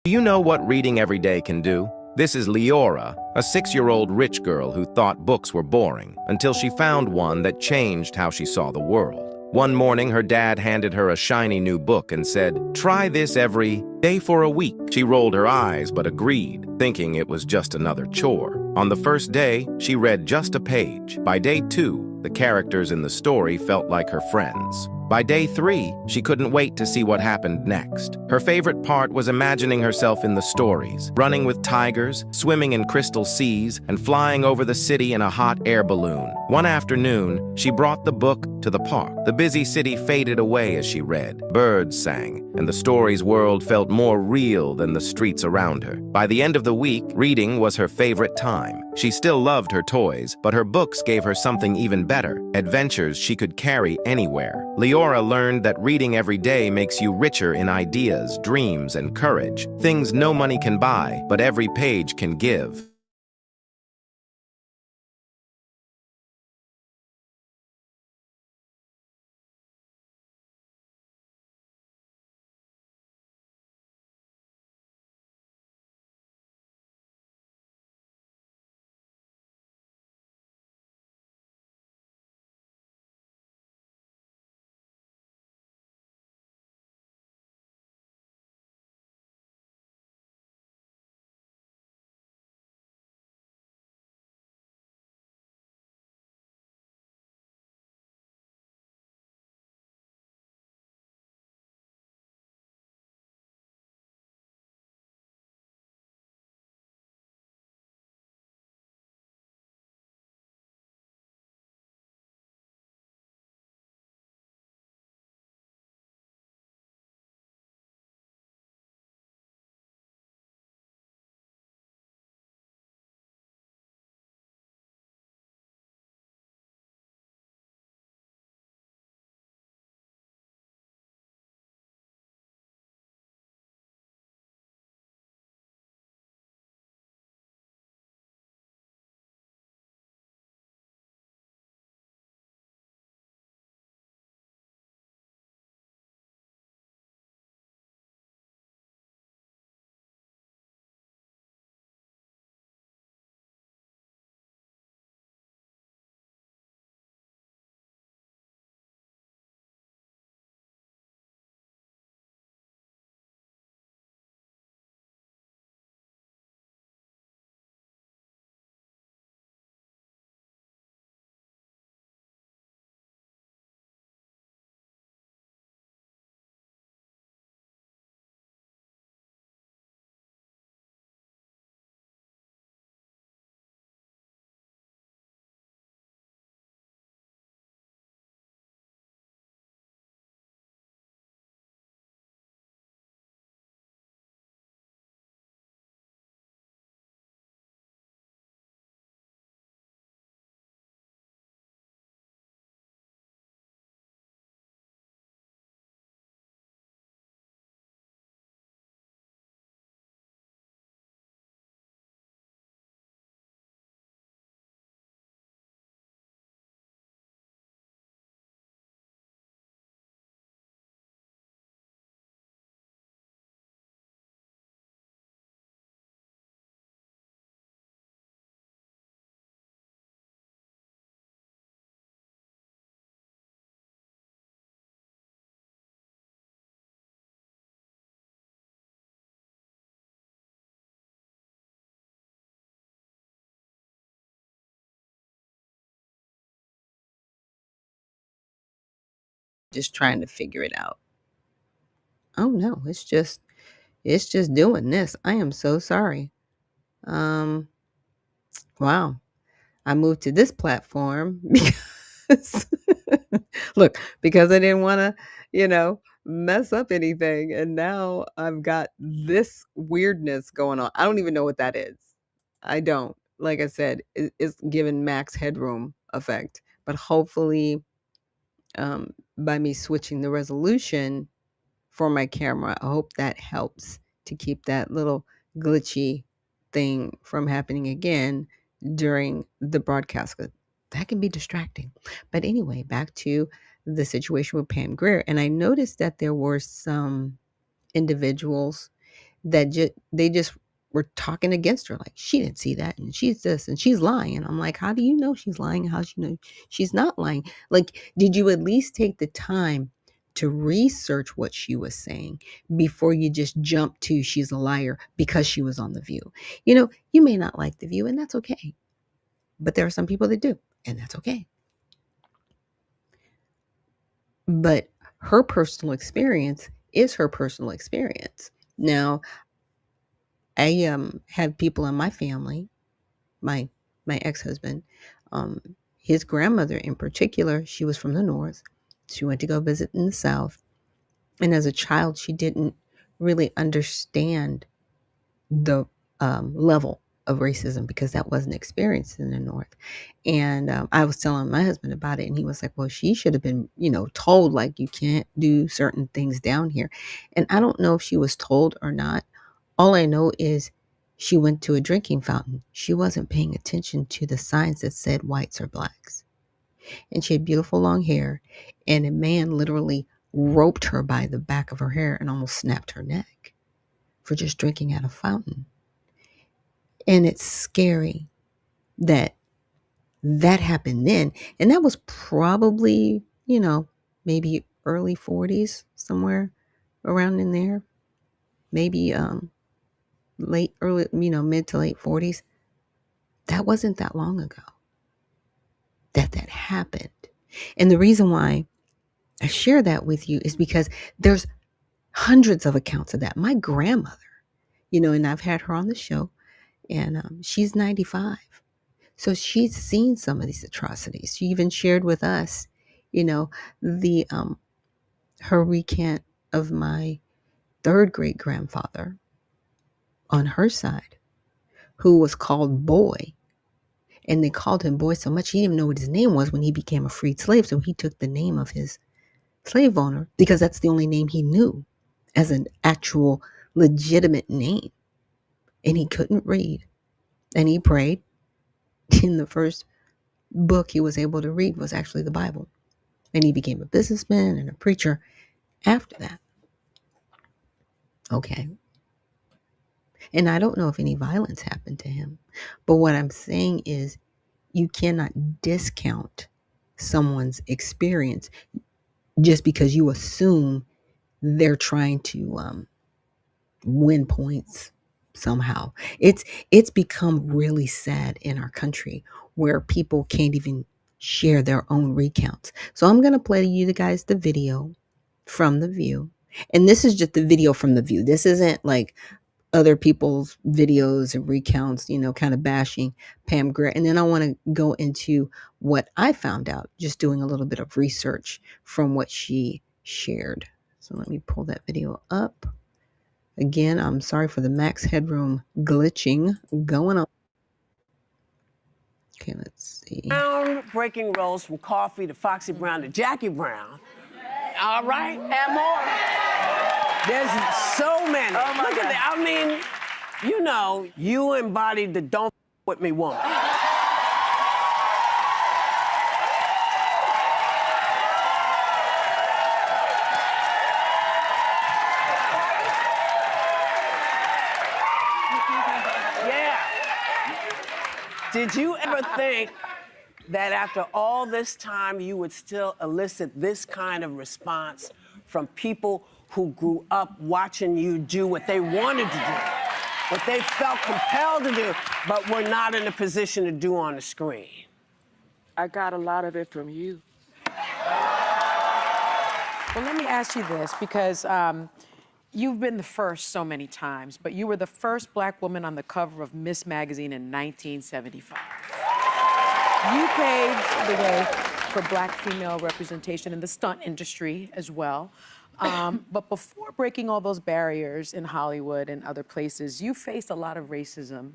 Do you know what reading every day can do? This is Leora, a 6-year-old rich girl who thought books were boring until she found one that changed how she saw the world. One morning, her dad handed her a shiny new book and said, "Try this every day for a week." She rolled her eyes but agreed, thinking it was just another chore. On the first day, she read just a page. By day 2, the characters in the story felt like her friends. By day 3, she couldn't wait to see what happened next. Her favorite part was imagining herself in the stories, running with tigers, swimming in crystal seas, and flying over the city in a hot air balloon. One afternoon, she brought the book to the park. The busy city faded away as she read. Birds sang, and the story's world felt more real than the streets around her. By the end of the week, reading was her favorite time. She still loved her toys, but her books gave her something even better: adventures she could carry anywhere. Leora learned that reading every day makes you richer in ideas, dreams, and courage. Things no money can buy, but every page can give. Just trying to figure it out. Oh no, it's just doing this. I am so sorry. Um wow. I moved to this platform because look, because I didn't want to, mess up anything, and now I've got this weirdness going on. I don't even know what that is. I don't. Like I said, it's given max headroom effect, but hopefully by me switching the resolution for my camera, I hope that helps to keep that little glitchy thing from happening again during the broadcast. 'Cause that can be distracting. But anyway, back to the situation with Pam Grier. And I noticed that there were some individuals that they just were talking against her, like she didn't see that, and she's this, and she's lying. And I'm like, how do you know she's lying? How do you know she's not lying? Like, did you at least take the time to research what she was saying before you just jump to she's a liar because she was on The View? You know, you may not like The View, and that's okay. But there are some people that do, and that's okay. But her personal experience is her personal experience. Now, I have people in my family, my ex-husband, um, his grandmother in particular, she was from the north. She went to go visit in the south. And as a child, she didn't really understand the level of racism because that wasn't experienced in the north. And I was telling my husband about it, and he was like, well, she should have been, told, like, you can't do certain things down here. And I don't know if she was told or not. All I know is she went to a drinking fountain. She wasn't paying attention to the signs that said whites or blacks. And she had beautiful long hair, and a man literally roped her by the back of her hair and almost snapped her neck for just drinking at a fountain. And it's scary that that happened then. And that was probably, maybe early 40s, somewhere around in there. Maybe mid to late 40s. That wasn't that long ago that happened. And the reason why I share that with you is because there's hundreds of accounts of that. My grandmother, and I've had her on the show, and she's 95. So she's seen some of these atrocities. She even shared with us, the her recant of my third great grandfather on her side, who was called Boy. And they called him Boy so much he didn't even know what his name was when he became a freed slave. So he took the name of his slave owner because that's the only name he knew as an actual legitimate name. And he couldn't read. And he prayed. And the first book he was able to read was actually the Bible. And he became a businessman and a preacher after that. Okay. And I don't know if any violence happened to him. But what I'm saying is you cannot discount someone's experience just because you assume they're trying to win points somehow. It's become really sad in our country where people can't even share their own recounts. So I'm going to play you guys the video from The View. And this is just the video from The View. This isn't like other people's videos and recounts, kind of bashing Pam Grier. And then I want to go into what I found out just doing a little bit of research from what she shared. So let me pull that video up. Again, I'm sorry for the max headroom glitching going on. Okay, let's see. Breaking roles from Coffee to Foxy Brown to Jackie Brown. All right, and more. There's so many. Oh my God. I mean, you embodied the don't with me woman. Yeah. Did you ever think that after all this time you would still elicit this kind of response from people who grew up watching you do what they wanted to do, what they felt compelled to do, but were not in a position to do on the screen? I got a lot of it from you. Well, let me ask you this, because you've been the first so many times, but you were the first Black woman on the cover of Miss Magazine in 1975. You paved the way for Black female representation in the stunt industry as well. But before breaking all those barriers in Hollywood and other places, you faced a lot of racism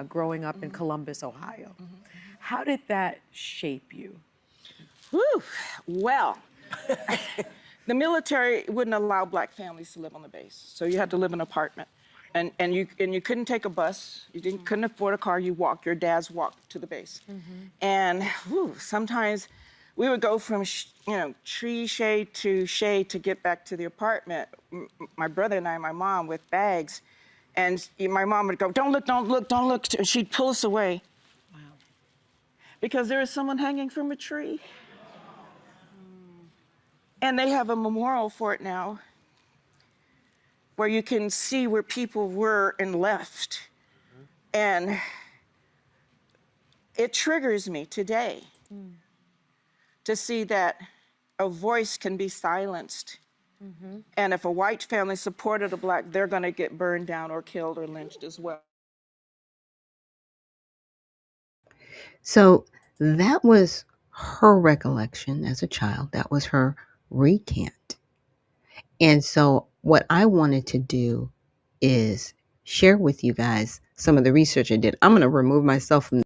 growing up in Columbus, Ohio. How did that shape you? Whew. Well, the military wouldn't allow Black families to live on the base, so you had to live in an apartment. And you couldn't take a bus, couldn't afford a car, you walked, your dads walked to the base. And sometimes we would go from tree shade to get back to the apartment. My brother and I, my mom, with bags, And my mom would go, don't look, don't look, don't look. And she'd pull us away. Wow. Because there is someone hanging from a tree. And they have a memorial for it now, where you can see where people were and left. And it triggers me today to see that a voice can be silenced. And if a white family supported a black, they're going to get burned down or killed or lynched as well. So that was her recollection as a child. That was her recant. And so what I wanted to do is share with you guys some of the research I did. I'm going to remove myself from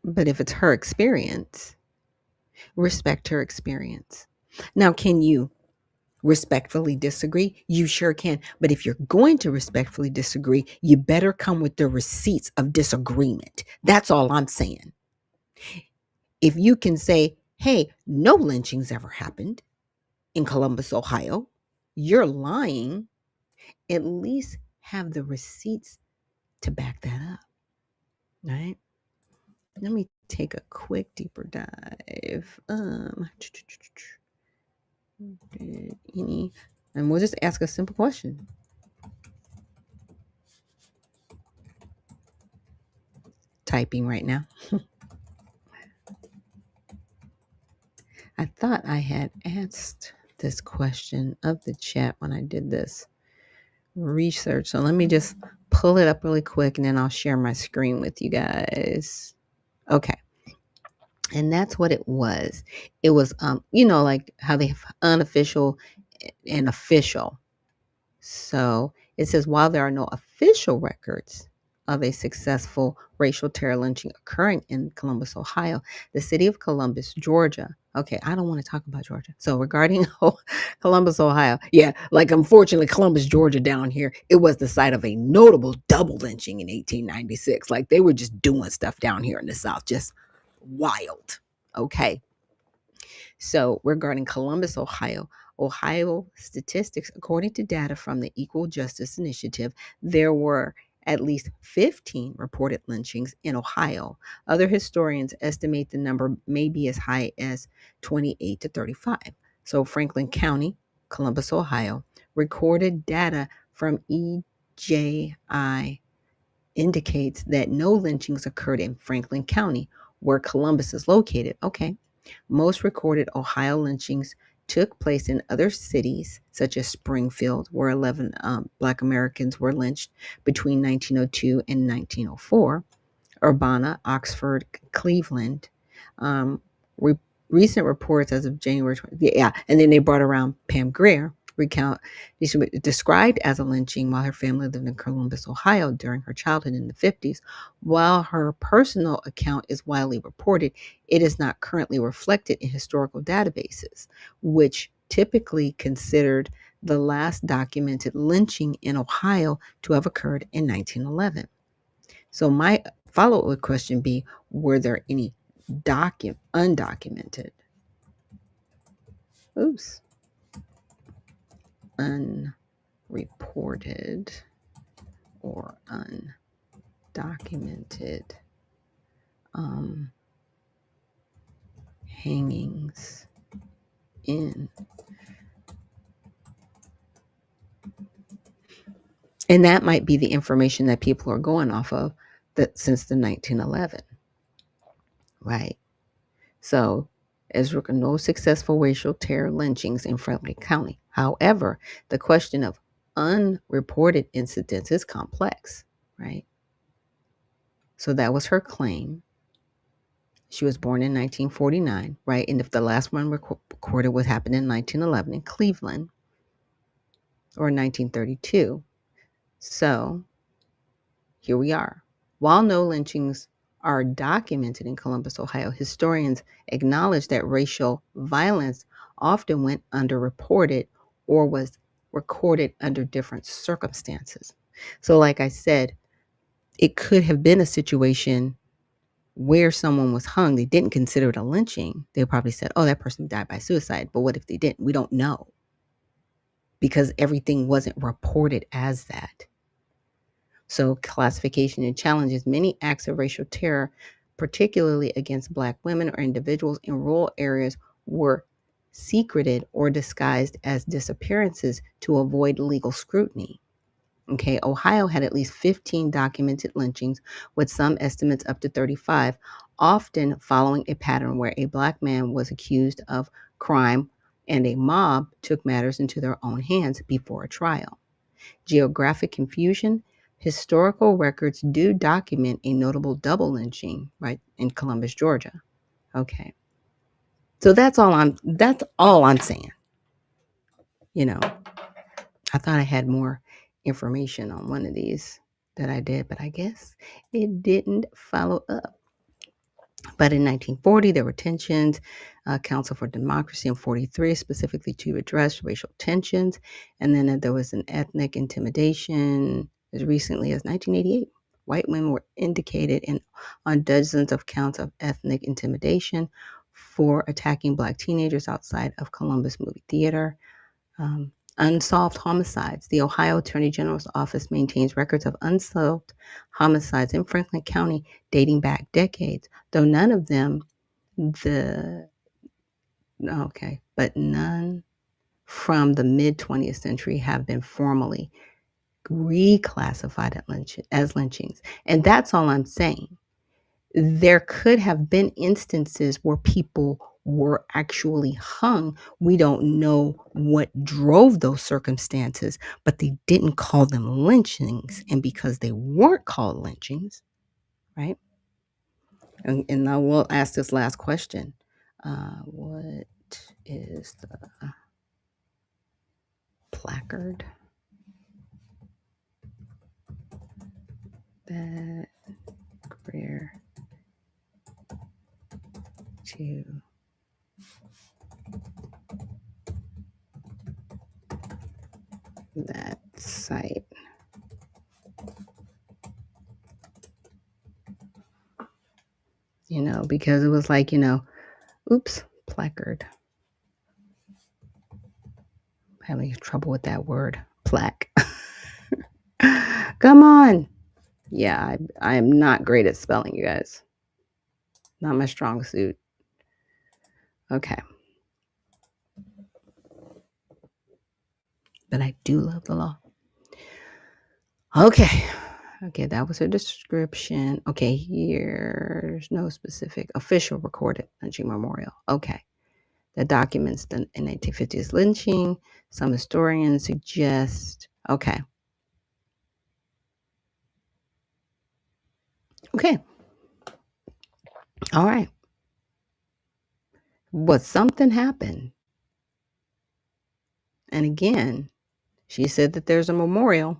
But if it's her experience, respect her experience. Now, can you respectfully disagree? You sure can. But if you're going to respectfully disagree, you better come with the receipts of disagreement. That's all I'm saying. If you can say, hey, no lynchings ever happened in Columbus, Ohio, you're lying, at least have the receipts to back that up, right? Let me take a quick deeper dive. And we'll just ask a simple question. Typing right now. I thought I had asked this question of the chat when I did this research. So let me just pull it up really quick and then I'll share my screen with you guys. Okay. And that's what it was. It was, like how they have unofficial and official. So it says, while there are no official records of a successful racial terror lynching occurring in Columbus, Ohio, the city of Columbus, Georgia. Okay, I don't want to talk about Georgia. So regarding Columbus, Ohio, yeah, like unfortunately, Columbus, Georgia down here, it was the site of a notable double lynching in 1896. Like they were just doing stuff down here in the South, just wild. Okay. So, regarding Columbus, Ohio statistics, according to data from the Equal Justice Initiative, there were at least 15 reported lynchings in Ohio. Other historians estimate the number may be as high as 28 to 35. So, Franklin County, Columbus, Ohio, recorded data from EJI indicates that no lynchings occurred in Franklin County, where Columbus is located. Okay. Most recorded Ohio lynchings took place in other cities, such as Springfield, where 11 Black Americans were lynched between 1902 and 1904, Urbana, Oxford, Cleveland. Um, Recent reports as of January 20, yeah, and then they brought around Pam Grier, described as a lynching while her family lived in Columbus, Ohio during her childhood in the 50s. While her personal account is widely reported, it is not currently reflected in historical databases, which typically considered the last documented lynching in Ohio to have occurred in 1911. So my follow-up question be, were there any undocumented, unreported or undocumented hangings in? And that might be the information that people are going off of that since the 1911, right? So, as there were no successful racial terror lynchings in Franklin County. However, the question of unreported incidents is complex, right? So that was her claim. She was born in 1949, right? And if the last one recorded what happened in 1911 in Cleveland or 1932. So here we are. While no lynchings are documented in Columbus, Ohio, historians acknowledge that racial violence often went underreported or was recorded under different circumstances. So like I said, it could have been a situation where someone was hung. They didn't consider it a lynching. They probably said, oh, that person died by suicide. But what if they didn't? We don't know, because everything wasn't reported as that. So classification and challenges. Many acts of racial terror, particularly against Black women or individuals in rural areas, were secreted or disguised as disappearances to avoid legal scrutiny. Okay, Ohio had at least 15 documented lynchings, with some estimates up to 35, often following a pattern where a Black man was accused of crime and a mob took matters into their own hands before a trial. Geographic confusion. Historical records do document a notable double lynching, right, in Columbus, Georgia. Okay. So that's all I'm saying. I thought I had more information on one of these that I did, but I guess it didn't follow up. But in 1940, there were tensions. Council for Democracy in 43 specifically to address racial tensions. And then there was an ethnic intimidation as recently as 1988. White women were indicated on dozens of counts of ethnic intimidation for attacking Black teenagers outside of Columbus Movie Theater. Unsolved homicides. The Ohio Attorney General's office maintains records of unsolved homicides in Franklin County dating back decades, though none of them but none from the mid 20th century have been formally reclassified as lynchings. And that's all I'm saying. There could have been instances where people were actually hung. We don't know what drove those circumstances, but they didn't call them lynchings. And because they weren't called lynchings, right? And I will ask this last question. What is the placard that Greer to that site? Because it was like, oops, placard. I'm having trouble with that word, plaque. Come on. Yeah, I am not great at spelling, you guys. Not my strong suit. Okay. But I do love the law. Okay, that was her description. Okay, here's no specific official recorded lynching memorial. Okay, that documents the 1950s lynching. Some historians suggest, okay. All right. But something happened. And again, she said that there's a memorial.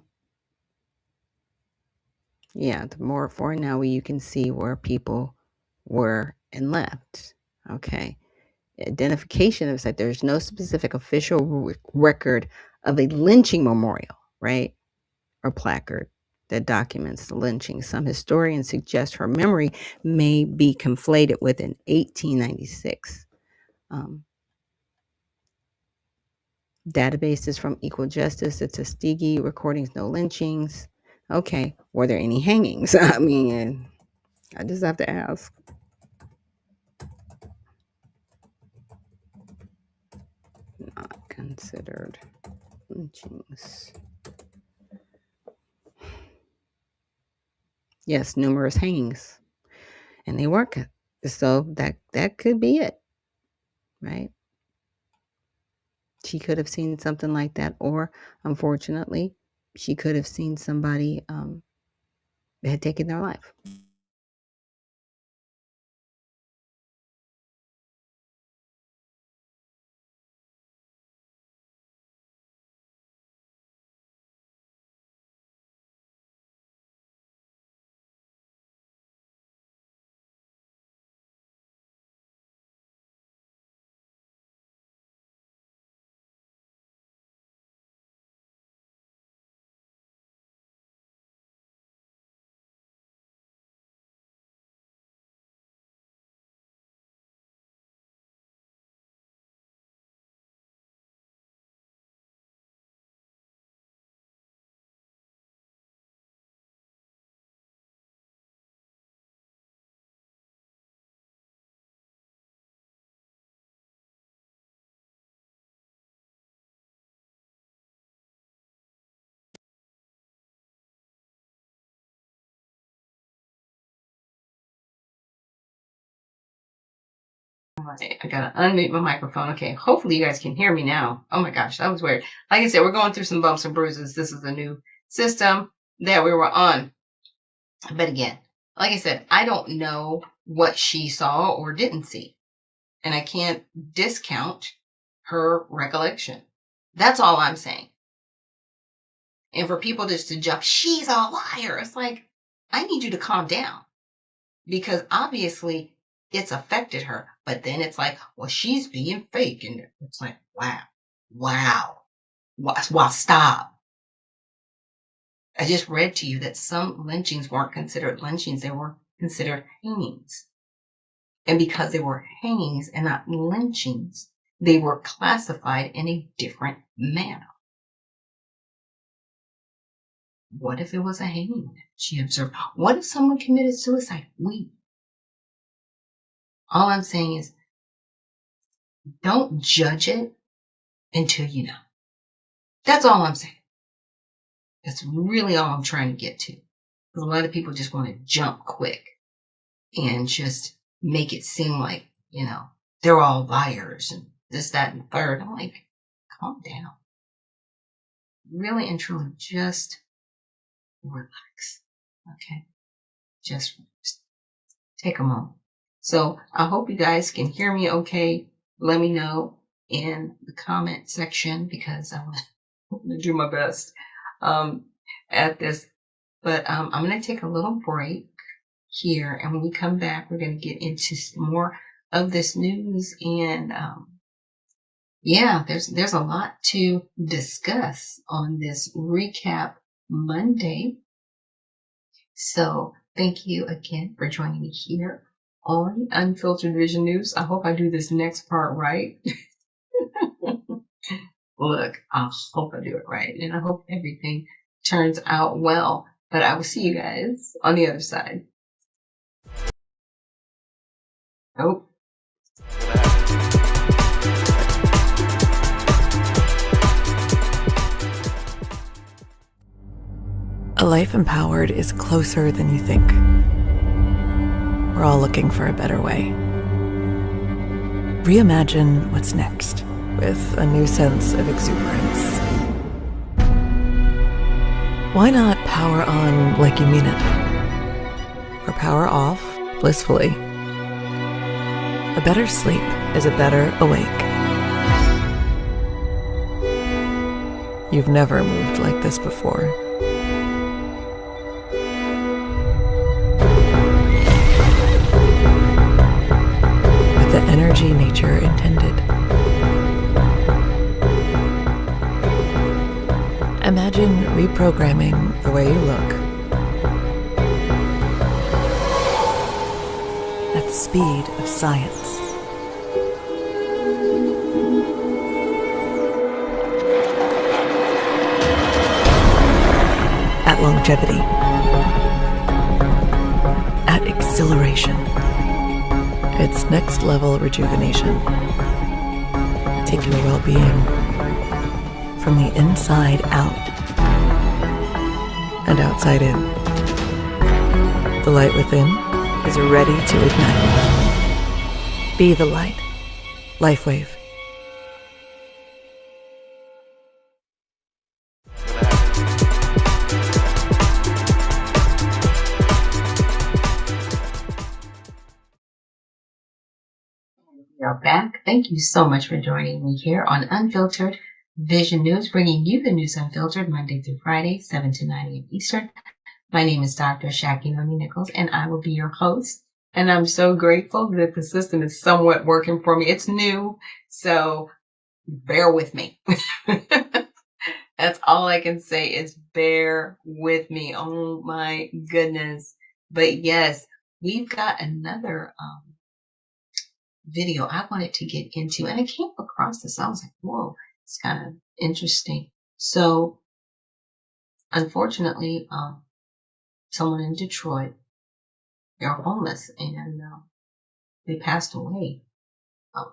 Yeah, the more for now you can see where people were and left. Okay. Identification of site. There's no specific official record of a lynching memorial, right? Or placard that documents the lynching. Some historians suggest her memory may be conflated with an 1896 databases from Equal Justice, the Tuskegee recordings, no lynchings. Okay, were there any hangings? I mean, I just have to ask. Not considered lynchings. Yes, numerous hangings, and they weren't. So that could be it, right? She could have seen something like that, or unfortunately, she could have seen somebody that had taken their life. I gotta unmute my microphone. Okay, hopefully you guys can hear me now. Oh my gosh, that was weird. Like I said, we're going through some bumps and bruises. This is the new system that we were on. But again, like I said, I don't know what she saw or didn't see. And I can't discount her recollection. That's all I'm saying. And for people just to jump, she's a liar. It's like, I need you to calm down. Because obviously it's affected her. But then it's like, well, she's being fake. And it's like, wow, stop. I just read to you that some lynchings weren't considered lynchings. They were considered hangings. And because they were hangings and not lynchings, they were classified in a different manner. What if it was a hanging? She observed. What if someone committed suicide? All I'm saying is, don't judge it until you know. That's all I'm saying. That's really all I'm trying to get to. Because a lot of people just want to jump quick and just make it seem like, they're all liars and this, that, and the third. I'm like, calm down. Really and truly, just relax. Okay? Just take a moment. So I hope you guys can hear me okay. Let me know in the comment section because I'm going to do my best at this. But I'm going to take a little break here. And when we come back, we're going to get into some more of this news. And there's a lot to discuss on this Recap Monday. So thank you again for joining me here on Unfiltered Vision News. I hope I do this next part right. Look, I hope I do it right. And I hope everything turns out well. But I will see you guys on the other side. Nope. A life empowered is closer than you think. We're all looking for a better way. Reimagine what's next with a new sense of exuberance. Why not power on like you mean it? Or power off blissfully? A better sleep is a better awake. You've never moved like this before. With the energy nature intended. Imagine reprogramming the way you look at the speed of science. At longevity. At exhilaration. It's next level rejuvenation. Take your well-being from the inside out and outside in. The light within is ready to ignite. Be the light. LifeWave. We are back. Thank you so much for joining me here on Unfiltered Vision News, bringing you the news unfiltered Monday through Friday, 7 to 9 a.m. Eastern. My name is Dr. Ashaki Noni Nichols, and I will be your host. And I'm so grateful that the system is somewhat working for me. It's new, so bear with me. That's all I can say is bear with me. Oh my goodness. But yes, we've got another video I wanted to get into, and I came across this. I was like, whoa, it's kind of interesting. So unfortunately, someone in Detroit, they're homeless, and they passed away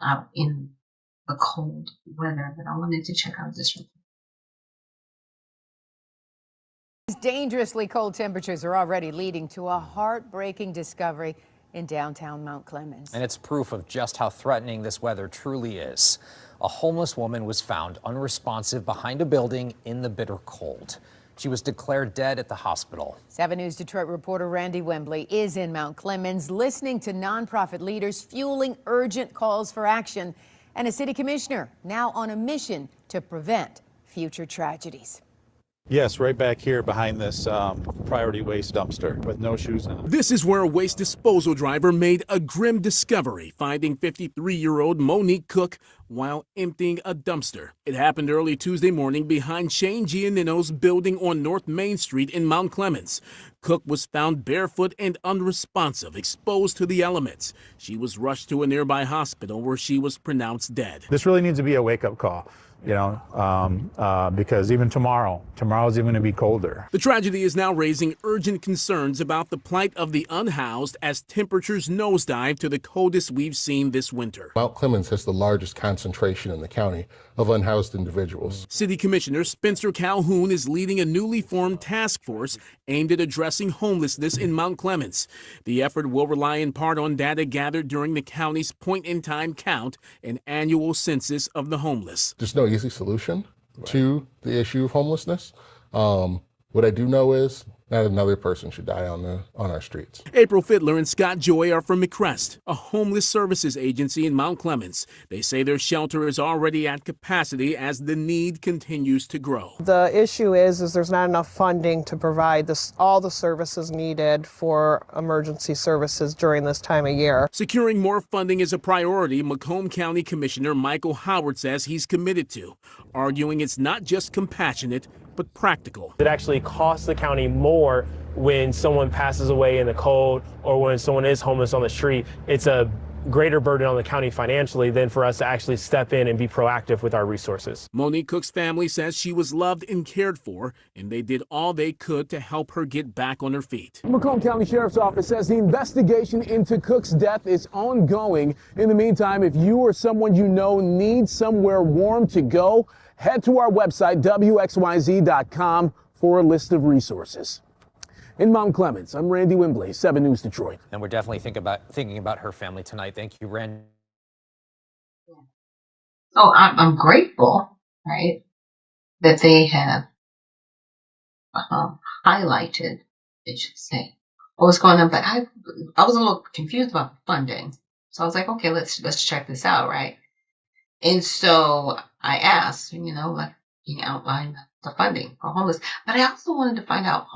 out in the cold weather. But I wanted to check out this report. These dangerously cold temperatures are already leading to a heartbreaking discovery in downtown Mount Clemens. And it's proof of just how threatening this weather truly is. A homeless woman was found unresponsive behind a building in the bitter cold. She was declared dead at the hospital. 7 News Detroit reporter Randy Wembley is in Mount Clemens listening to nonprofit leaders fueling urgent calls for action, and a city commissioner now on a mission to prevent future tragedies. Yes, right back here behind this priority waste dumpster with no shoes in it. This is where a waste disposal driver made a grim discovery, finding 53-year-old Monique Cook while emptying a dumpster. It happened early Tuesday morning behind Shane Giannino's building on North Main Street in Mount Clemens. Cook was found barefoot and unresponsive, exposed to the elements. She was rushed to a nearby hospital where she was pronounced dead. This really needs to be a wake-up call, you know, because even tomorrow's even going to be colder. The tragedy is now raising urgent concerns about the plight of the unhoused as temperatures nosedive to the coldest we've seen this winter. Mount Clemens has the largest concentration in the county of unhoused individuals. City Commissioner Spencer Calhoun is leading a newly formed task force aimed at addressing homelessness in Mount Clemens. The effort will rely in part on data gathered during the county's point-in-time count and annual census of the homeless. There's no easy solution to the issue of homelessness. What I do know is not another person should die on our streets. April Fiddler and Scott Joy are from McCrest, a homeless services agency in Mount Clemens. They say their shelter is already at capacity as the need continues to grow. The issue is there's not enough funding to provide all the services needed for emergency services during this time of year. Securing more funding is a priority Macomb County Commissioner Michael Howard says he's committed to, arguing it's not just compassionate, but practical. It actually costs the county more when someone passes away in the cold or when someone is homeless on the street. It's a greater burden on the county financially than for us to actually step in and be proactive with our resources. Monique Cook's family says she was loved and cared for, and they did all they could to help her get back on her feet. Macomb County Sheriff's Office says the investigation into Cook's death is ongoing. In the meantime, if you or someone you know needs somewhere warm to go, head to our website, wxyz.com, for a list of resources. In Mount Clemens, I'm Randy Wembley, 7 News Detroit. And we're definitely thinking about her family tonight. Thank you, Randy. So I'm grateful, right, that they have highlighted, I should say, what was going on. But I was a little confused about the funding. So I was like, okay, let's check this out, right? And so I asked, you know, like, you can outline the funding for homeless, but I also wanted to find out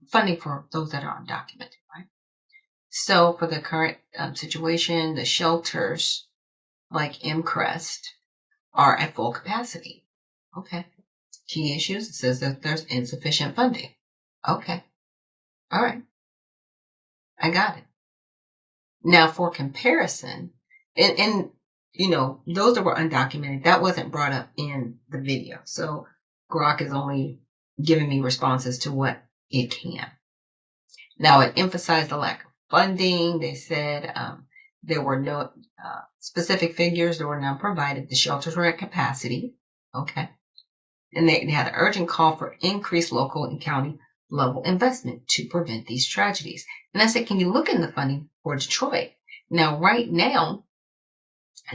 funding for those that are undocumented, right? So for the current situation, the shelters like MCrest are at full capacity. Okay. Key issues, it says that there's insufficient funding. Okay. All right. I got it. Now for comparison, and you know, those that were undocumented, that wasn't brought up in the video. So Grok is only giving me responses to what it can. Now, it emphasized the lack of funding. They said there were no specific figures that were none provided. The shelters were at capacity. Okay. And they had an urgent call for increased local and county level investment to prevent these tragedies. And I said, can you look in the funding for Detroit? Now, right now,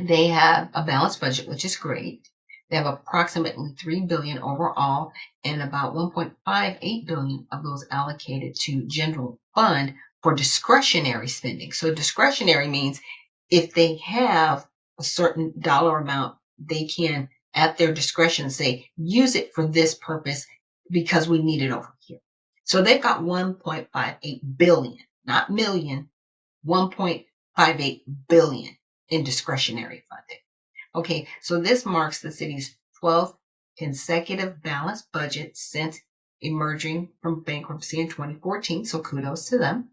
they have a balanced budget, which is great. They have approximately $3 billion overall, and about $1.58 billion of those allocated to general fund for discretionary spending. So discretionary means if they have a certain dollar amount, they can, at their discretion, say, use it for this purpose because we need it over here. So they've got $1.58 billion, not million, $1.58 billion in discretionary funding. Okay, so this marks the city's 12th consecutive balanced budget since emerging from bankruptcy in 2014, so kudos to them.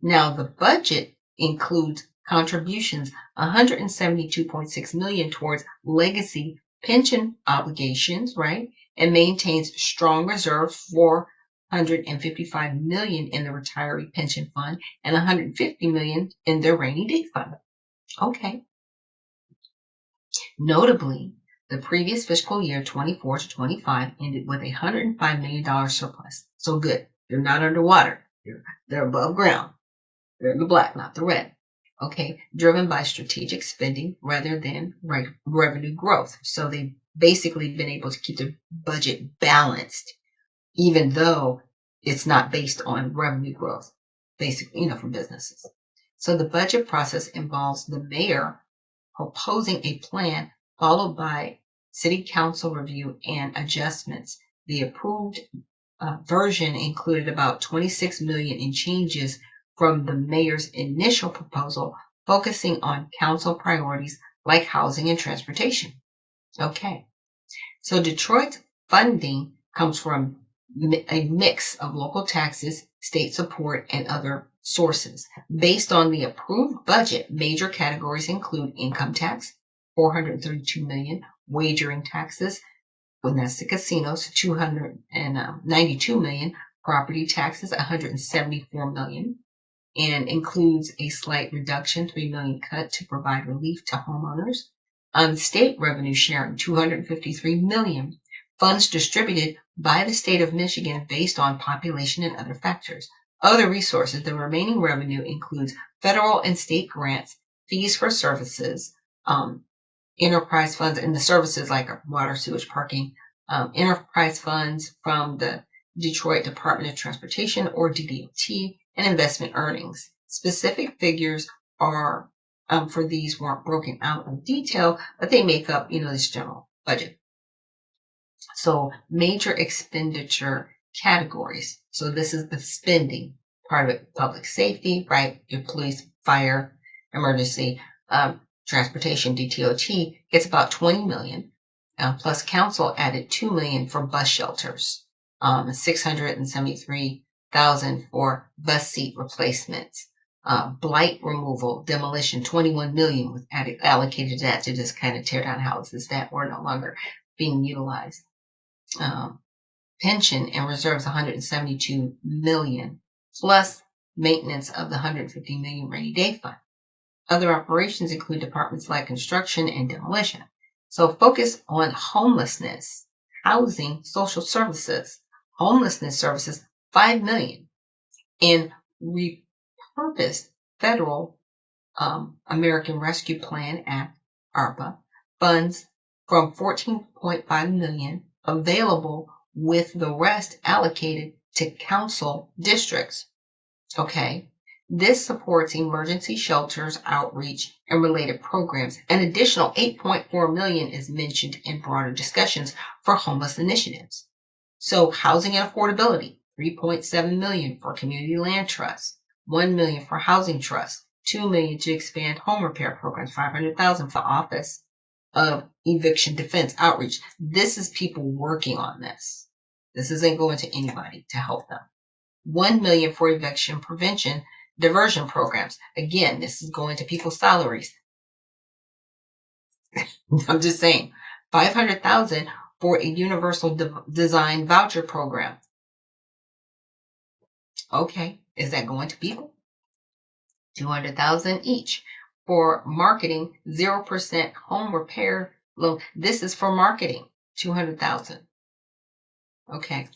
Now, the budget includes contributions, $172.6 million towards legacy pension obligations, right? And maintains strong reserves, $455 million in the retiree pension fund and $150 million in their rainy day fund. Okay. Notably, the previous fiscal year, 24 to 25, ended with a $105 million surplus. So good. They're not underwater. They're above ground. They're in the black, not the red. Okay. Driven by strategic spending rather than revenue growth. So they've basically been able to keep their budget balanced, even though it's not based on revenue growth, basically, from businesses. So the budget process involves the mayor proposing a plan followed by city council review and adjustments The approved version included about 26 million in changes from the mayor's initial proposal, focusing on council priorities like housing and transportation. Okay, so Detroit's funding comes from a mix of local taxes, state support, and other sources. Based on the approved budget, major categories include income tax, 432 million, wagering taxes, when that's the casinos, 292 million, property taxes, 174 million, and includes a slight reduction, 3 million cut to provide relief to homeowners. State revenue sharing, 253 million, funds distributed by the state of Michigan based on population and other factors. Other resources, the remaining revenue includes federal and state grants, fees for services, enterprise funds, and the services like water, sewage, parking, enterprise funds from the Detroit Department of Transportation or DDOT, and investment earnings. Specific figures are for these weren't broken out in detail, but they make up, this general budget. So major expenditure categories. So this is the spending part of it. Public safety, right? Your police, fire, emergency, transportation, DTOT gets about 20 million. Plus council added 2 million for bus shelters, 673,000 for bus seat replacements, blight removal, demolition, 21 million was allocated to that to just kind of tear down houses that were no longer being utilized. Pension and reserves, 172 million, plus maintenance of the 150 million rainy day fund. Other operations include departments like construction and demolition. So focus on homelessness, housing, social services, homelessness services, 5 million, and repurposed federal American Rescue Plan Act, ARPA, funds from 14.5 million available, with the rest allocated to council districts. Okay. This supports emergency shelters, outreach, and related programs. An additional 8.4 million is mentioned in broader discussions for homeless initiatives. So housing and affordability, 3.7 million for community land trusts, 1 million for housing trusts, 2 million to expand home repair programs, 500,000 for Office of Eviction Defense outreach. This is people working on this. This isn't going to anybody to help them. 1 million for eviction prevention diversion programs. Again, this is going to people's salaries. I'm just saying. 500,000 for a universal design voucher program. Okay, is that going to people? 200,000 each for marketing, 0% home repair loan. This is for marketing, 200,000. Okay,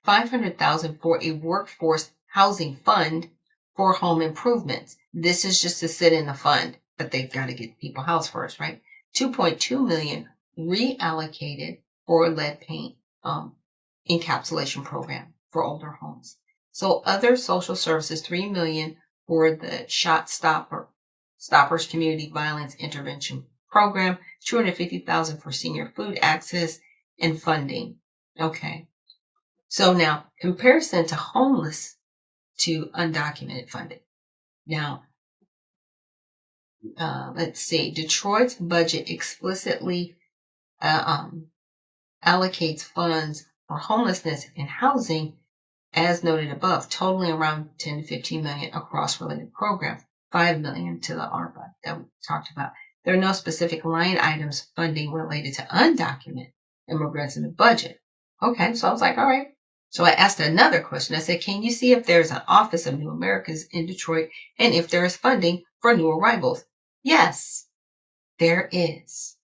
500,000 for a workforce housing fund for home improvements. This is just to sit in the fund, but they've got to get people housed first, right? 2.2 million reallocated for lead paint encapsulation program for older homes. So other social services, 3 million for the Stoppers Community Violence Intervention Program, 250,000 for senior food access and funding. Okay. So now comparison to homeless to undocumented funding. Now, let's see. Detroit's budget explicitly allocates funds for homelessness and housing, as noted above, totaling around 10 to 15 million across related programs, 5 million to the ARPA that we talked about. There are no specific line items funding related to undocumented immigrants in the budget. Okay, so I was like, all right. So I asked another question. I said, can you see if there's an Office of New Americas in Detroit and if there is funding for new arrivals? Yes, there is.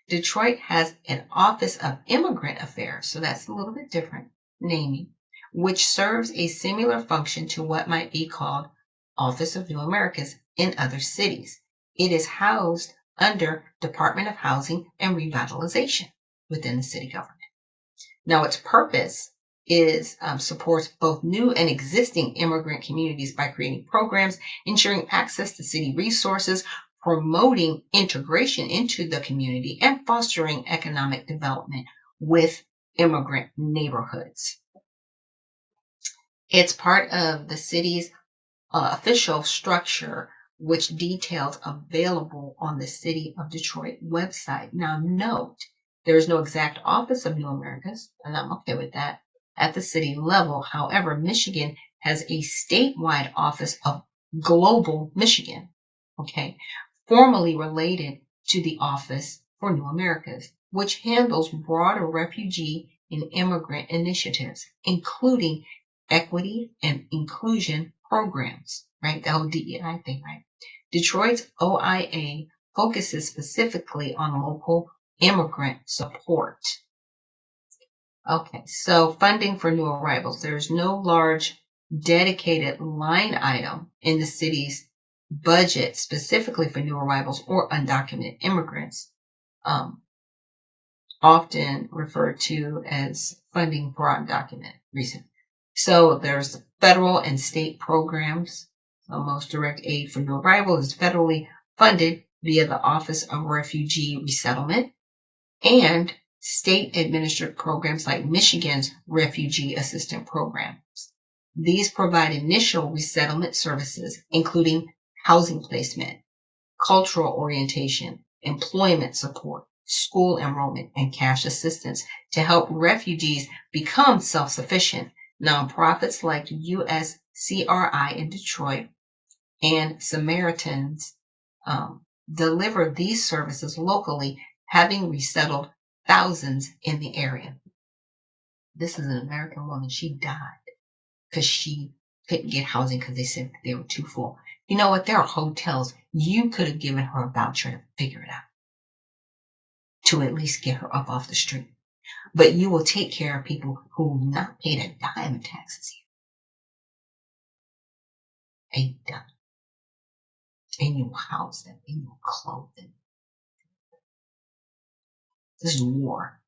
Detroit has an Office of Immigrant Affairs, so that's a little bit different naming, which serves a similar function to what might be called Office of New Americas in other cities. It is housed under Department of Housing and Revitalization within the city government. Now, its purpose is supports both new and existing immigrant communities by creating programs, ensuring access to city resources, promoting integration into the community, and fostering economic development with immigrant neighborhoods. It's part of the city's official structure, which details available on the City of Detroit website. Now, note, there is no exact office of New Americas, and I'm okay with that, at the city level. However, Michigan has a statewide office of Global Michigan, okay, formally related to the Office for New Americas, which handles broader refugee and immigrant initiatives, including equity and inclusion programs, right? The whole DEI thing, right? Detroit's OIA focuses specifically on local immigrant support. Okay, so funding for new arrivals. There's no large dedicated line item in the city's budget specifically for new arrivals or undocumented immigrants, often referred to as funding for undocumented reasons. So there's federal and state programs. So most direct aid for new arrival is federally funded via the Office of Refugee Resettlement, and state administered programs like Michigan's Refugee Assistance Programs. These provide initial resettlement services, including housing placement, cultural orientation, employment support, school enrollment, and cash assistance to help refugees become self-sufficient. Nonprofits like USCRI in Detroit and Samaritans deliver these services locally, having resettled thousands in the area. This is an American woman. She died because she couldn't get housing because they said they were too full. You know what? There are hotels. You could have given her a voucher to figure it out, to at least get her up off the street. But you will take care of people who will not pay a dime in taxes here. A dime. And you will house them, and you will clothe them. This is war.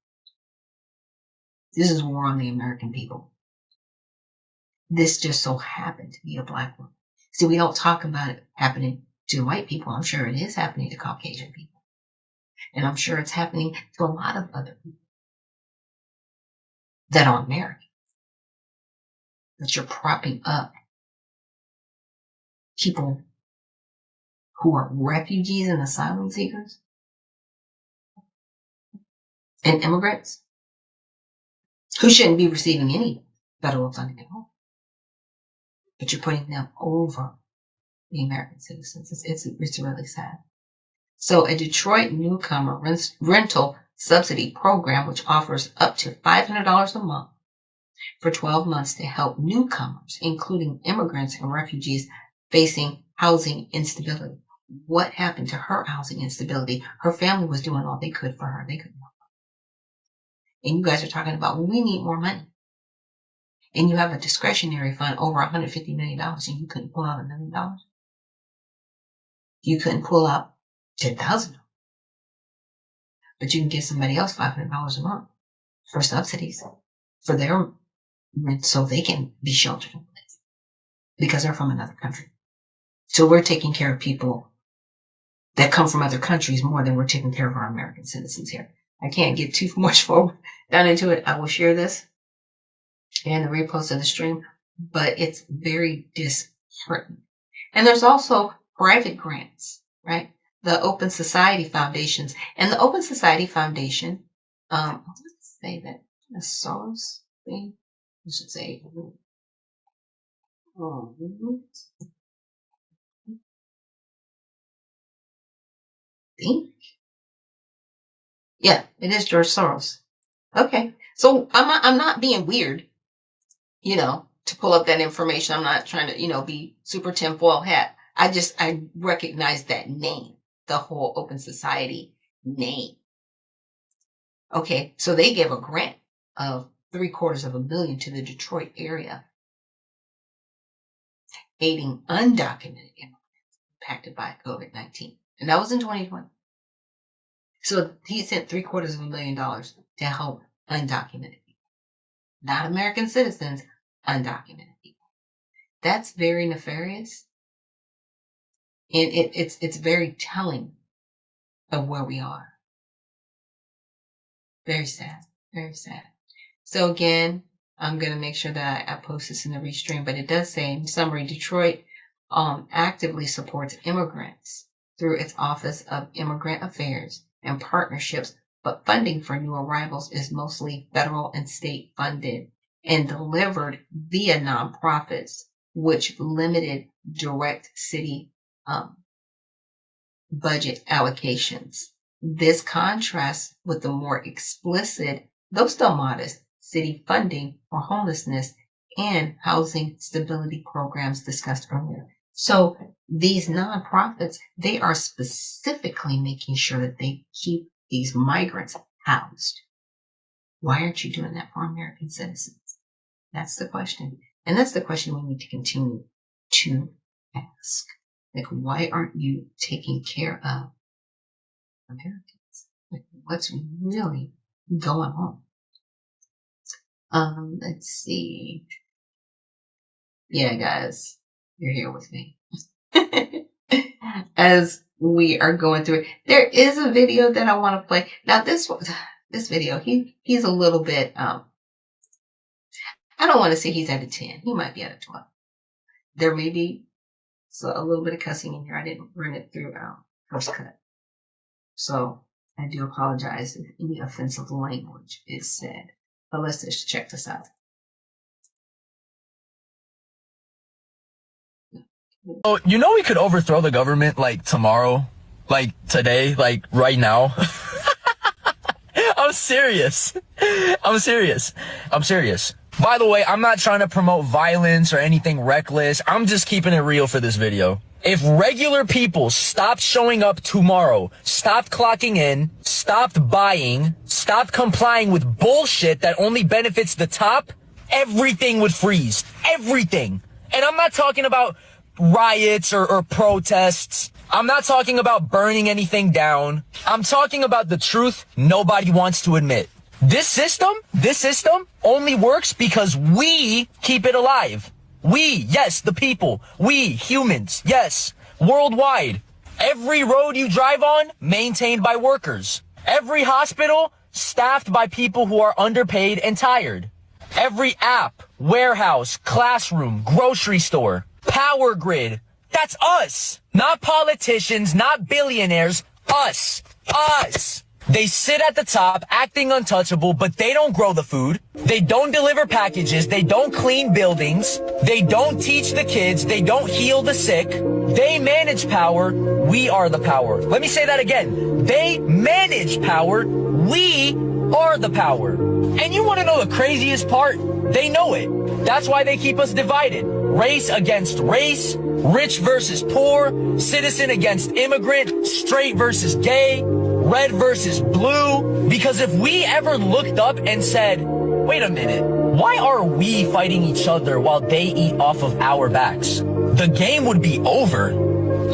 This is war on the American people. This just so happened to be a black woman. See, we don't talk about it happening to white people. I'm sure it is happening to Caucasian people. And I'm sure it's happening to a lot of other people that aren't American. That you're propping up people who are refugees and asylum seekers and immigrants who shouldn't be receiving any federal funding at all. But you're putting them over the American citizens. It's really sad. So a Detroit newcomer rental subsidy program, which offers up to $500 a month for 12 months to help newcomers, including immigrants and refugees facing housing instability. What happened to her housing instability? Her family was doing all they could for her. They couldn't help her. And you guys are talking about, well, we need more money. And you have a discretionary fund over $150 million, and you couldn't pull out $1 million. You couldn't pull out $10,000. But you can give somebody else $500 a month for subsidies for their rent so they can be sheltered in place because they're from another country. So we're taking care of people that come from other countries more than we're taking care of our American citizens here. I can't get too much forward down into it. I will share this and the repost of the stream, but it's very disheartening. And there's also private grants, right? The Open Society Foundations. And the Open Society Foundation, let's say that a source thing, I should say, yeah, it is George Soros. Okay, so I'm not being weird, to pull up that information. I'm not trying to, be super tinfoil hat. I recognize that name, the whole Open Society name. Okay, so they gave a grant of $750 million to the Detroit area, aiding undocumented immigrants impacted by COVID-19. And that was in 2020. So he sent $750 million to help undocumented people. Not American citizens, undocumented people. That's very nefarious. And it's very telling of where we are. Very sad. Very sad. So again, I'm going to make sure that I post this in the restream, but it does say, in summary, Detroit actively supports immigrants through its Office of Immigrant Affairs and partnerships, but funding for new arrivals is mostly federal and state funded and delivered via nonprofits, which limited direct city budget allocations. This contrasts with the more explicit, though still modest, city funding for homelessness and housing stability programs discussed earlier. So these nonprofits, they are specifically making sure that they keep these migrants housed. Why aren't you doing that for American citizens? That's the question. And that's the question we need to continue to ask. Like, why aren't you taking care of Americans? Like, what's really going on? Let's see. Yeah, guys, you're here with me. As we are going through it, there is a video that I want to play. Now, this video, he's a little bit, I don't want to say he's at a 10. He might be at a 12. There may be a little bit of cussing in here. I didn't run it through first cut. So I do apologize if any offensive language is said. But let's just check this out. Oh, you know we could overthrow the government like tomorrow, like today, like right now. I'm serious. I'm serious. By the way, I'm not trying to promote violence or anything reckless. I'm just keeping it real for this video. If regular people stopped showing up tomorrow, stopped clocking in, stopped buying, stopped complying with bullshit that only benefits the top, everything would freeze. Everything. And I'm not talking about riots or protests. I'm not talking about burning anything down. I'm talking about the truth nobody wants to admit. This system only works because we keep it alive. We, yes, the people. We, humans, yes, worldwide. Every road you drive on, maintained by workers. Every hospital, staffed by people who are underpaid and tired. Every app, warehouse, classroom, grocery store, power grid. That's us. Not politicians, not billionaires. Us. They sit at the top acting untouchable, but they don't grow the food. They don't deliver packages. They don't clean buildings. They don't teach the kids. They don't heal the sick. They manage power. We are the power. Let me say that again. They manage power. We are the power. And you want to know the craziest part? They know it. That's why they keep us divided. Race against race, rich versus poor, citizen against immigrant, straight versus gay, red versus blue. Because if we ever looked up and said, wait a minute, why are we fighting each other while they eat off of our backs? The game would be over.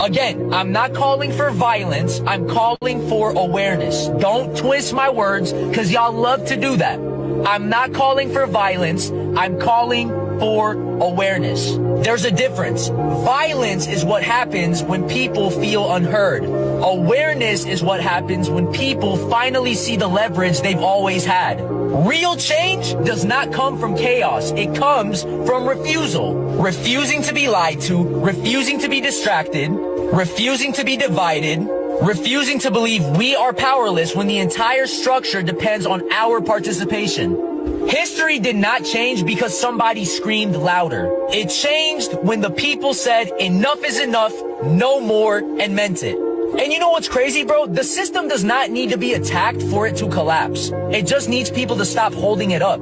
Again, I'm not calling for violence. I'm calling for awareness. Don't twist my words, because y'all love to do that. I'm not calling for violence. I'm calling for awareness. There's a difference. Violence is what happens when people feel unheard. Awareness is what happens when people finally see the leverage they've always had. Real change does not come from chaos. It comes from refusal. Refusing to be lied to, refusing to be distracted, refusing to be divided, refusing to believe we are powerless when the entire structure depends on our participation. History did not change because somebody screamed louder. It changed when the people said enough is enough, no more, and meant it. And you know what's crazy, bro? The system does not need to be attacked for it to collapse. It just needs people to stop holding it up.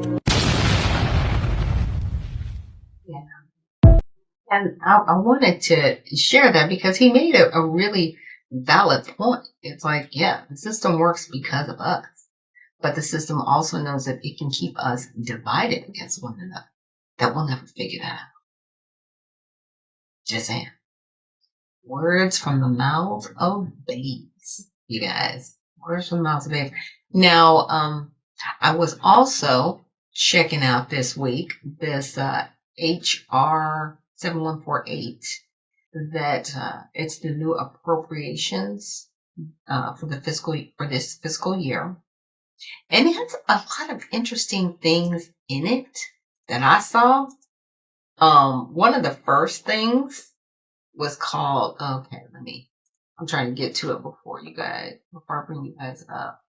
Yeah. And I wanted to share that because he made a really valid point. It's like, yeah, the system works because of us. But the system also knows that it can keep us divided against one another. That we'll never figure that out. Just saying. Words from the mouths of babes, you guys. Words from the mouths of babes. Now, I was also checking out this week this HR 7148 that it's the new appropriations for this fiscal year. And it has a lot of interesting things in it that I saw. One of the first things was called, okay, I'm trying to get to it before I bring you guys up.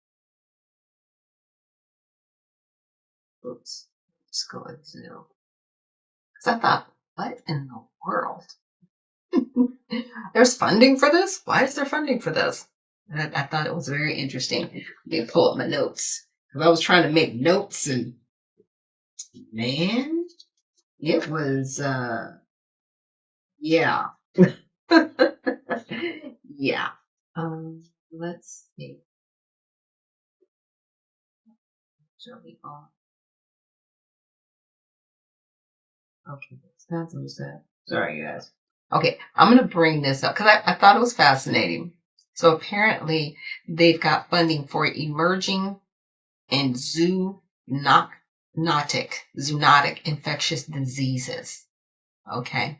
Oops, let's go to Zoom. Because I thought, what in the world? There's funding for this? Why is there funding for this? And I thought it was very interesting. Let me pull up my notes. Because I was trying to make notes and man, it was, yeah. Yeah. Let's see. Shall we on? Okay, that's what that. Sorry, guys. Okay, I'm going to bring this up because I thought it was fascinating. So apparently, they've got funding for emerging and zoonotic infectious diseases. Okay.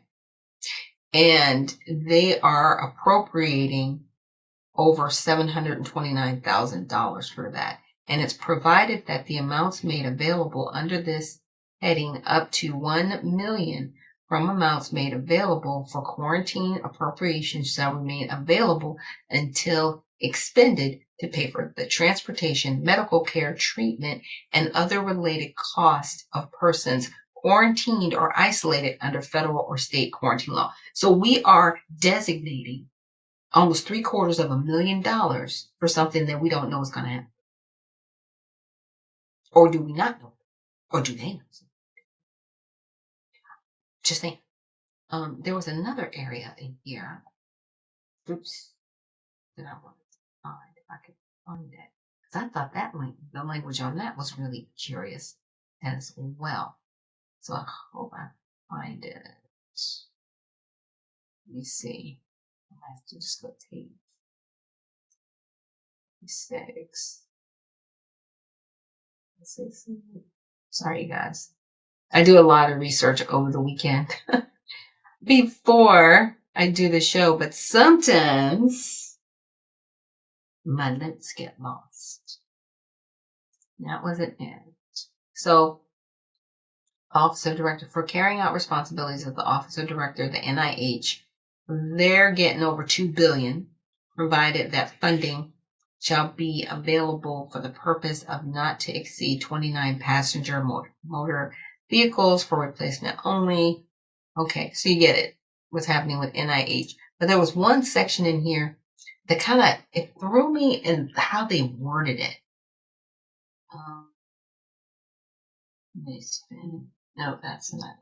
And they are appropriating over $729,000 for that. And it's provided that the amounts made available under this heading up to $1 million from amounts made available for quarantine appropriations shall remain available until expended to pay for the transportation, medical care, treatment, and other related costs of persons quarantined or isolated under federal or state quarantine law. So we are designating almost $750,000 for something that we don't know is going to happen. Or do we not know? Or do they know? Just saying. There was another area in here. Oops. That I wanted to find. If I could find it. Because I thought the language on that was really curious as well. So I hope I find it. Let me see. I have to just go take 6. Sorry, guys. I do a lot of research over the weekend before I do the show, but sometimes my notes get lost. That wasn't it. So, Officer Director, for carrying out responsibilities of the Officer Director of the NIH, they're getting over $2 billion, provided that funding shall be available for the purpose of not to exceed 29 passenger motor vehicles for replacement only. Okay, so you get it, what's happening with NIH. But there was one section in here that it threw me in how they worded it. No, that's not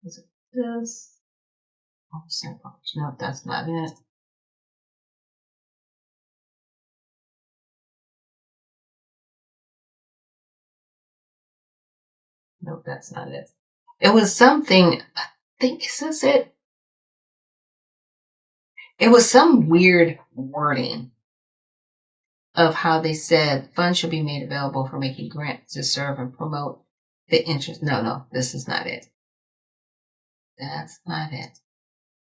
it. Is it this? Oh, no, that's not it. Nope, that's not it. It was something, I think, is this it? It was some weird wording of how they said funds should be made available for making grants to serve and promote the interest. No, this is not it. That's not it.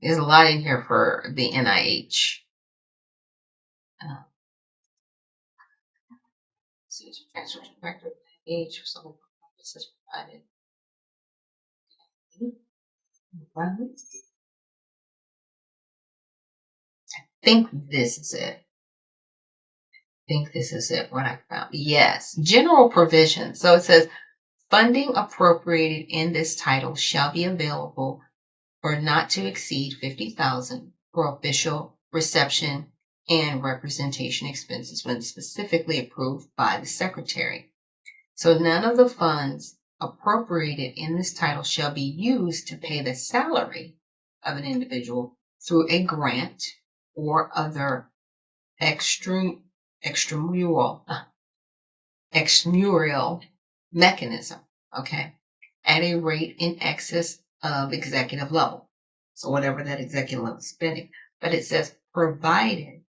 There's a lot in here for the NIH. Transfer director of the NIH for some purposes provided. I think this is it. What I found. Yes, general provision. So it says funding appropriated in this title shall be available for not to exceed $50,000 for official reception and representation expenses when specifically approved by the Secretary. So none of the funds appropriated in this title shall be used to pay the salary of an individual through a grant or other extramural mechanism, okay, at a rate in excess of executive level. So whatever that executive level is spending. But it says, provided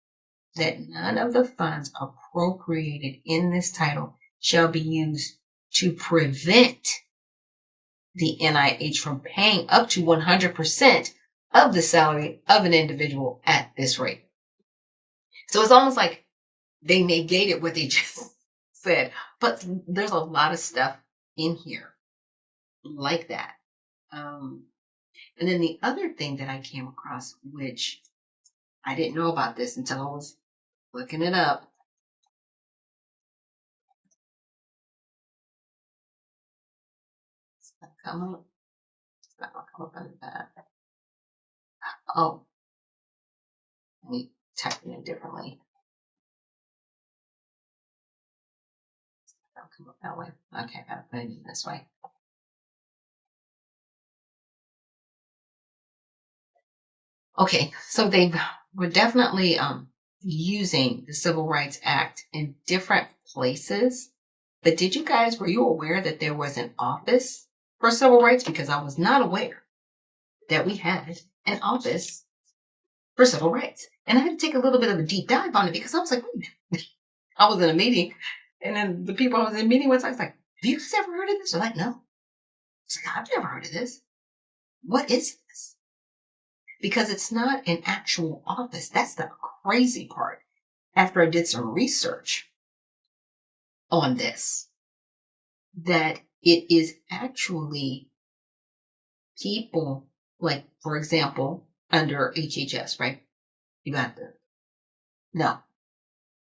that none of the funds appropriated in this title shall be used to prevent the NIH from paying up to 100% of the salary of an individual at this rate. So it's almost like they negated what they just said. But there's a lot of stuff in here like that. And then the other thing that I came across, which I didn't know about this until I was looking it up. It's not coming up. It's not gonna come up under that. Oh, let me type it in differently. That'll come up that way. Okay, I gotta put it in this way. Okay, so they were definitely using the Civil Rights Act in different places. But were you aware that there was an office for civil rights? Because I was not aware that we had an office for civil rights. And I had to take a little bit of a deep dive on it because I was like, wait, I was in a meeting, and then the people I was in a meeting with, I was like, have you guys ever heard of this? They're like, no. I was like, I've never heard of this. What is this? Because it's not an actual office. That's the crazy part. After I did some research on this, that it is actually people, like, for example, under HHS, right? You got no,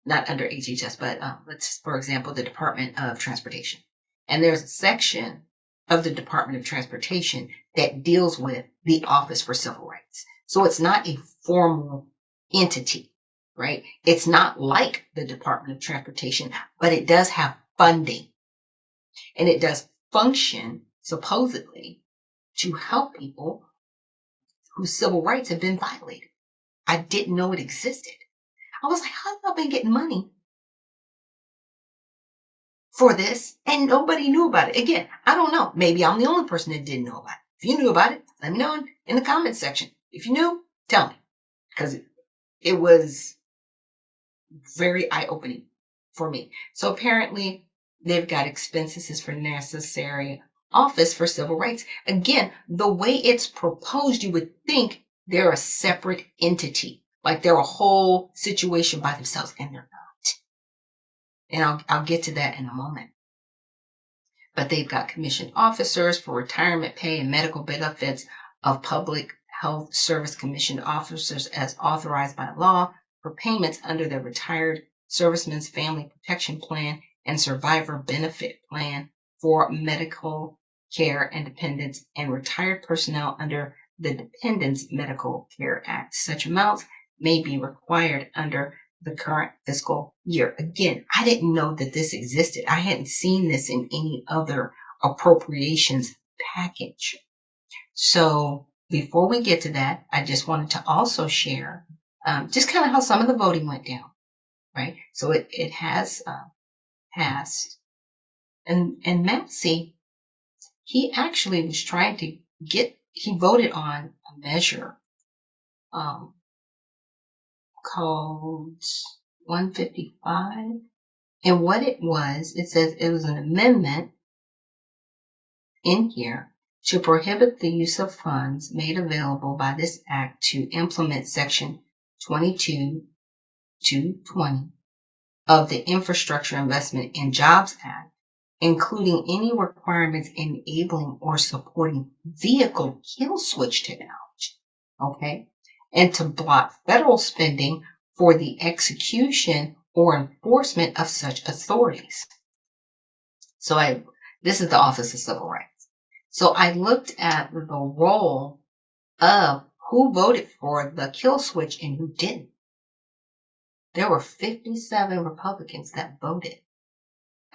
not under HHS, but let's, for example, the Department of Transportation. And there's a section of the Department of Transportation that deals with the Office for Civil Rights. So it's not a formal entity, right? It's not like the Department of Transportation, but it does have funding. And it does function, supposedly, to help people whose civil rights have been violated. I didn't know it existed. I was like, how have I been getting money for this? And nobody knew about it. Again, I don't know. Maybe I'm the only person that didn't know about it. If you knew about it, let me know in the comments section. If you knew, tell me. Because it was very eye-opening for me. So apparently, they've got expenses for necessary office for civil rights. Again, the way it's proposed, you would think they're a separate entity. Like they're a whole situation by themselves, and they're not. And I'll get to that in a moment. But they've got commissioned officers for retirement pay and medical benefits of public health service commissioned officers as authorized by law for payments under the Retired Servicemen's Family Protection Plan and Survivor Benefit Plan for medical care and dependents and retired personnel under the Dependents Medical Care Act. Such amounts may be required under the current fiscal year. Again, I didn't know that this existed. I hadn't seen this in any other appropriations package. So before we get to that, I just wanted to also share just kind of how some of the voting went down, right? So it has passed. And Massey, he actually was trying to he voted on a measure called 155. And what it says it was an amendment in here to prohibit the use of funds made available by this act to implement Section 22-220 of the Infrastructure Investment and Jobs Act, including any requirements enabling or supporting vehicle kill switch technology, okay, and to block federal spending for the execution or enforcement of such authorities. So this is the Office of Civil Rights. So I looked at the role of who voted for the kill switch and who didn't. There were 57 Republicans that voted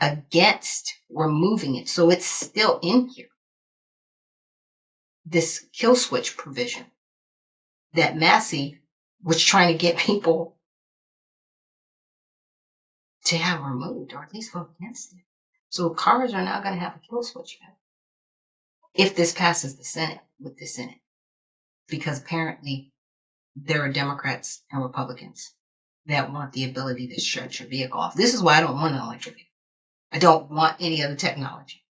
against removing it. So it's still in here. This kill switch provision that Massey was trying to get people to have removed, or at least vote against it. So cars are now going to have a kill switch if this passes the Senate with this in it. Because apparently there are Democrats and Republicans that want the ability to shut your vehicle off. This is why I don't want an electric vehicle. I don't want any other technology.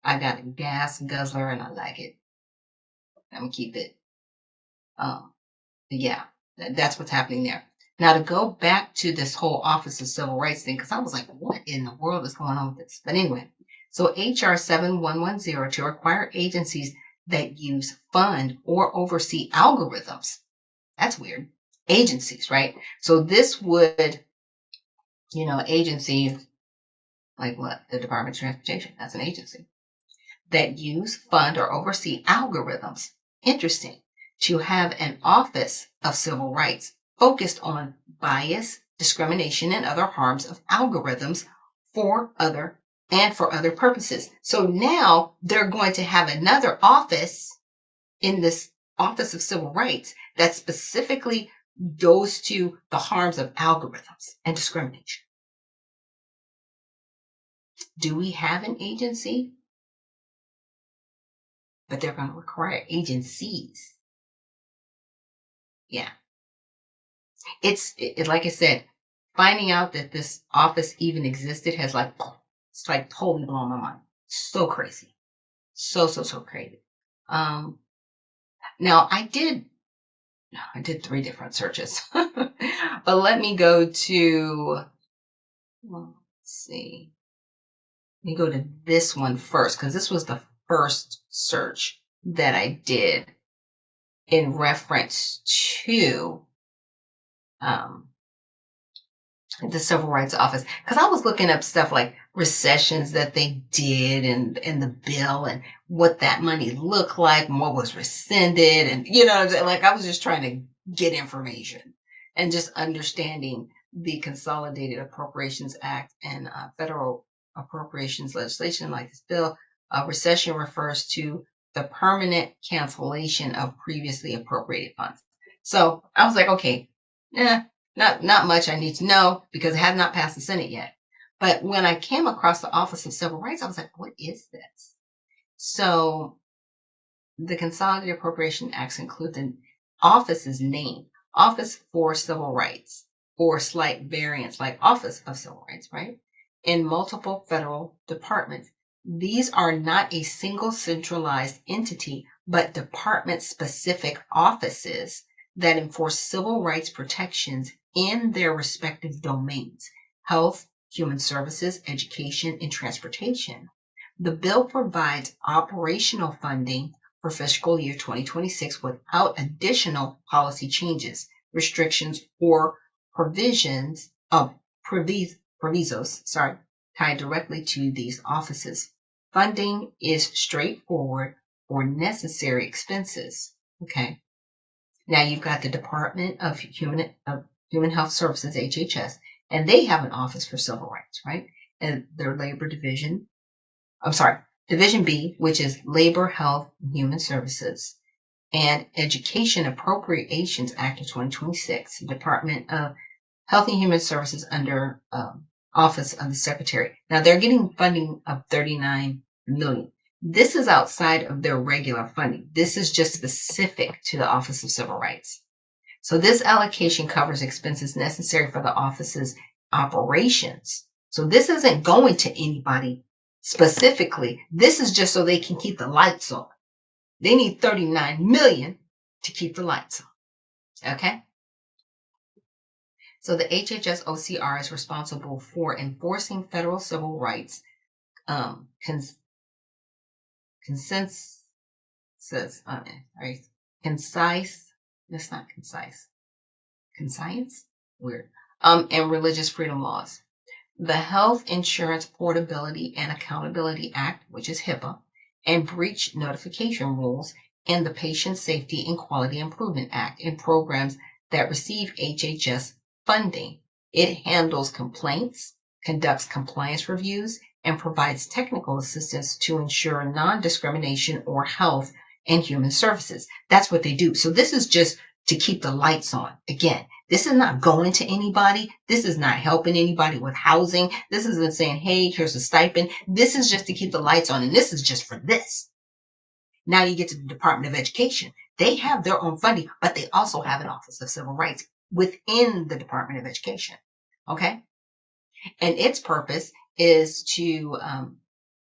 I got a gas guzzler and I like it. I'm going to keep it. Yeah, that's what's happening there. Now, to go back to this whole Office of Civil Rights thing, because I was like, what in the world is going on with this? But anyway, so HR 7110 to require agencies that use, fund, or oversee algorithms. That's weird. Agencies, right? So this would, agency like what? The Department of Transportation. That's an agency that use, fund, or oversee algorithms. Interesting. To have an Office of Civil Rights focused on bias, discrimination, and other harms of algorithms for other purposes. So now they're going to have another office in this Office of Civil Rights that specifically goes to the harms of algorithms and discrimination. Do we have an agency? But they're going to require agencies. Yeah. It's like I said, finding out that this office even existed has it's like totally blown my mind. So crazy. So crazy. Now I did 3 different searches, but let me go to, let's see. Let me go to this one first, because this was the first search that I did in reference to the Civil Rights Office, because I was looking up stuff like recessions that they did and the bill and what that money looked like and what was rescinded, and like I was just trying to get information and just understanding the Consolidated Appropriations Act and federal appropriations legislation like this bill. Recession refers to the permanent cancellation of previously appropriated funds. So I was like, okay, not much I need to know because it has not passed the Senate yet. But when I came across the Office of Civil Rights, I was like, what is this? So the Consolidated Appropriation Acts include the office's name, Office for Civil Rights, or slight variants like Office of Civil Rights, right? In multiple federal departments. These are not a single centralized entity, but department-specific offices that enforce civil rights protections in their respective domains: health, human services, education, and transportation. The bill provides operational funding for fiscal year 2026 without additional policy changes, restrictions, or provisos, tied directly to these offices. Funding is straightforward for necessary expenses. Okay. Now you've got the Department of Human Health Services, HHS, and they have an Office for Civil Rights, right? And their Division B, which is Labor, Health, and Human Services, and Education Appropriations Act of 2026, Department of Health and Human Services under Office of the Secretary. Now they're getting funding of $39 million. This is outside of their regular funding. This is just specific to the Office of Civil Rights. So this allocation covers expenses necessary for the office's operations. So this isn't going to anybody specifically. This is just so they can keep the lights on. They need $39 million to keep the lights on. Okay? So the HHS OCR is responsible for enforcing federal civil rights concise, that's not concise, conscience, weird, and religious freedom laws. The Health Insurance Portability and Accountability Act, which is HIPAA, and breach notification rules, and the Patient Safety and Quality Improvement Act, and programs that receive HHS funding. It handles complaints, conducts compliance reviews, and provides technical assistance to ensure non-discrimination or health and human services. That's what they do. So this is just to keep the lights on. Again, this is not going to anybody. This is not helping anybody with housing. This isn't saying, hey, here's a stipend. This is just to keep the lights on, and this is just for this. Now you get to the Department of Education. They have their own funding, but they also have an Office of Civil Rights within the Department of Education. Okay? And its purpose is to,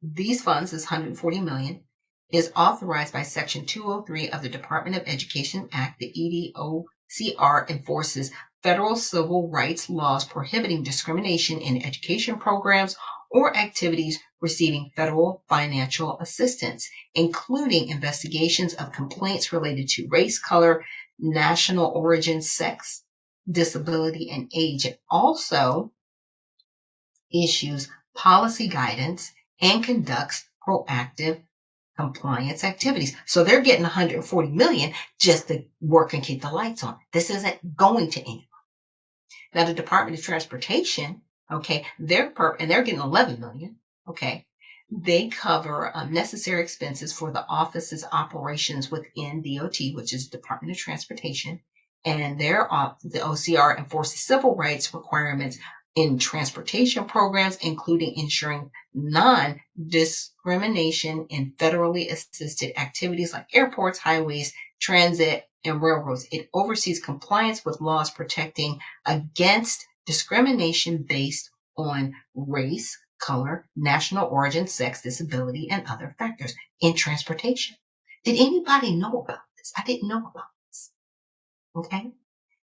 these funds, this $140 million, is authorized by Section 203 of the Department of Education Act. The EDOCR enforces federal civil rights laws prohibiting discrimination in education programs or activities receiving federal financial assistance, including investigations of complaints related to race, color, national origin, sex, disability, and age. It also issues policy guidance and conducts proactive compliance activities. So they're getting 140 million just to work and keep the lights on. This isn't going to end. Now the Department of Transportation, okay, they're getting 11 million. Okay, they cover necessary expenses for the office's operations within DOT, which is Department of Transportation, and the OCR enforces civil rights requirements in transportation programs, including ensuring non-discrimination in federally assisted activities like airports, highways, transit, and railroads. It oversees compliance with laws protecting against discrimination based on race, color, national origin, sex, disability, and other factors in transportation. Did anybody know about this? I didn't know about this. Okay.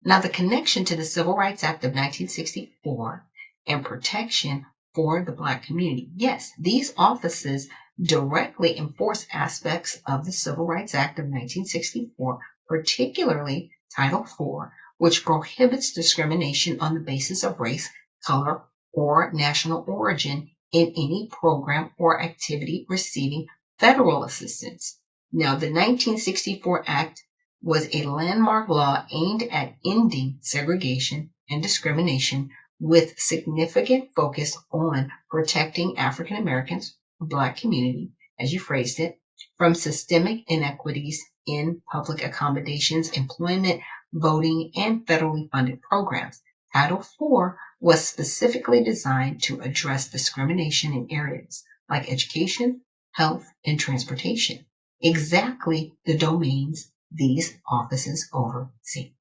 Now, the connection to the Civil Rights Act of 1964 and protection for the Black community. Yes, these offices directly enforce aspects of the Civil Rights Act of 1964, particularly Title IV, which prohibits discrimination on the basis of race, color, or national origin in any program or activity receiving federal assistance. Now, the 1964 Act was a landmark law aimed at ending segregation and discrimination with significant focus on protecting African Americans, the Black community, as you phrased it, from systemic inequities in public accommodations, employment, voting, and federally funded programs. Title IV was specifically designed to address discrimination in areas like education, health, and transportation, exactly the domains these offices oversee.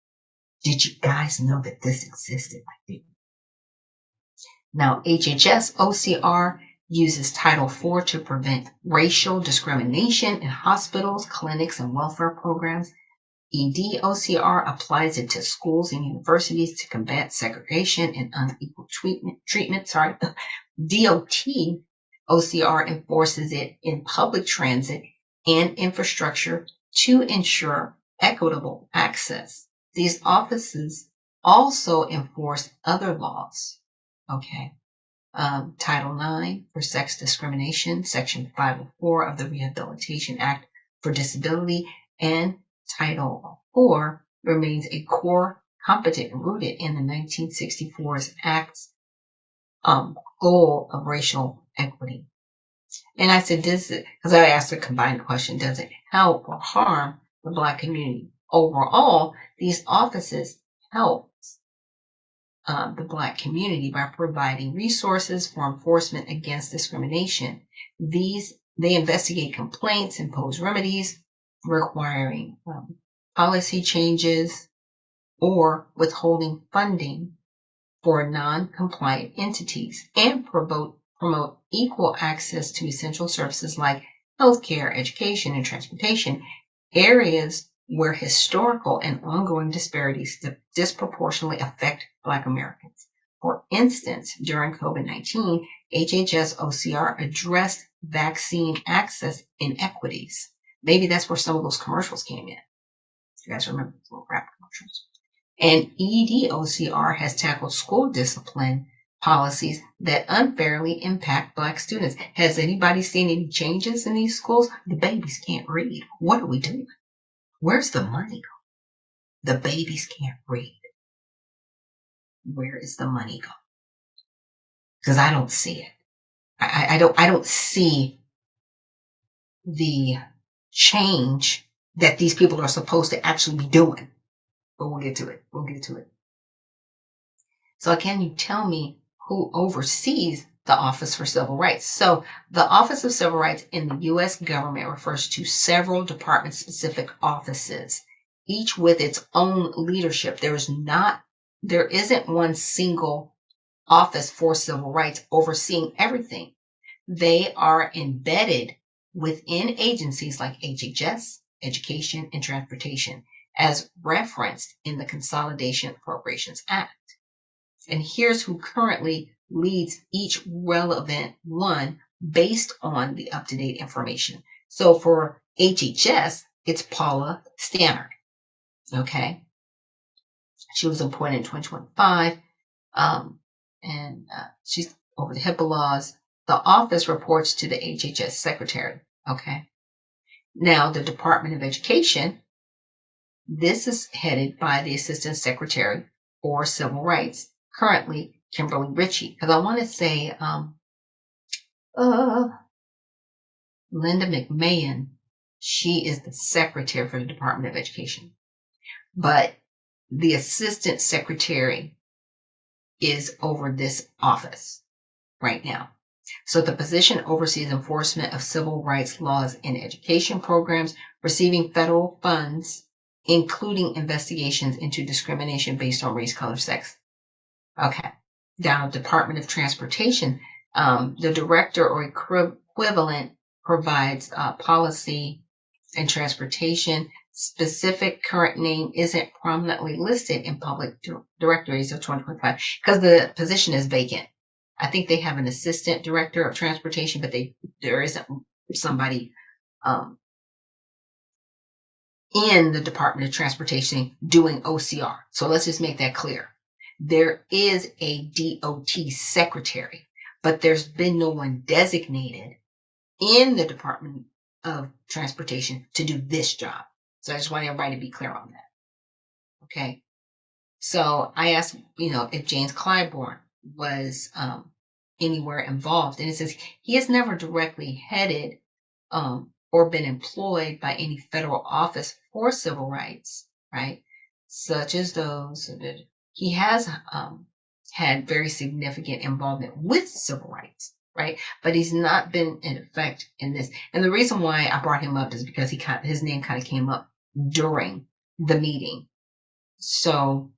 Did you guys know that this existed? I didn't. Now, HHS OCR uses Title IV to prevent racial discrimination in hospitals, clinics, and welfare programs. ED OCR applies it to schools and universities to combat segregation and unequal treatment. DOT OCR enforces it in public transit and infrastructure to ensure equitable access. These offices also enforce other laws. Okay. Title IX for sex discrimination, Section 504 of the Rehabilitation Act for Disability, and Title IV remains a core competent rooted in the 1964's Act's goal of racial equity. And I said, because I asked a combined question, does it help or harm the Black community? Overall, these offices help the Black community by providing resources for enforcement against discrimination. They investigate complaints, impose remedies requiring policy changes or withholding funding for non-compliant entities, and promote equal access to essential services like healthcare, education, and transportation, areas where historical and ongoing disparities disproportionately affect Black Americans. For instance, during COVID-19, HHS OCR addressed vaccine access inequities. Maybe that's where some of those commercials came in. You guys remember those little rap commercials? And ED OCR has tackled school discipline policies that unfairly impact Black students. Has anybody seen any changes in these schools? The babies can't read. What are we doing? Where's the money go? The babies can't read. Where is the money go? Because I don't see it. I don't see the change that these people are supposed to actually be doing. But we'll get to it. So can you tell me who oversees the Office for Civil Rights? So the Office of Civil Rights in the U.S. government refers to several department-specific offices, each with its own leadership. There isn't one single office for civil rights overseeing everything. They are embedded within agencies like HHS, education, and transportation. as referenced in the Consolidation Appropriations Act. And here's who currently leads each relevant one based on the up-to-date information. So for HHS, it's Paula Stannard. Okay. She was appointed in 2025. She's over the HIPAA laws. The office reports to the HHS secretary. Okay. Now, the Department of Education, this is headed by the Assistant Secretary for Civil Rights, currently Kimberly Ritchie. Because I want to say Linda McMahon, she is the secretary for the Department of Education. But the Assistant Secretary is over this office right now. So the position oversees enforcement of civil rights laws in education programs receiving federal funds, including investigations into discrimination based on race, color, sex. Okay. Down at Department of Transportation, the director or equivalent provides policy and transportation. Specific current name isn't prominently listed in public directories of 2025 because the position is vacant. I think they have an assistant director of transportation, but there isn't somebody in the Department of Transportation doing OCR. So let's just make that clear. There is a DOT secretary, but there's been no one designated in the Department of Transportation to do this job. So I just want everybody to be clear on that. Okay. So I asked, if James Clyburn was anywhere involved, and it says he has never directly headed or been employed by any federal office for civil rights, right? Such as those that he has had very significant involvement with civil rights, right? But he's not been in effect in this. And the reason why I brought him up is because his name kind of came up during the meeting. So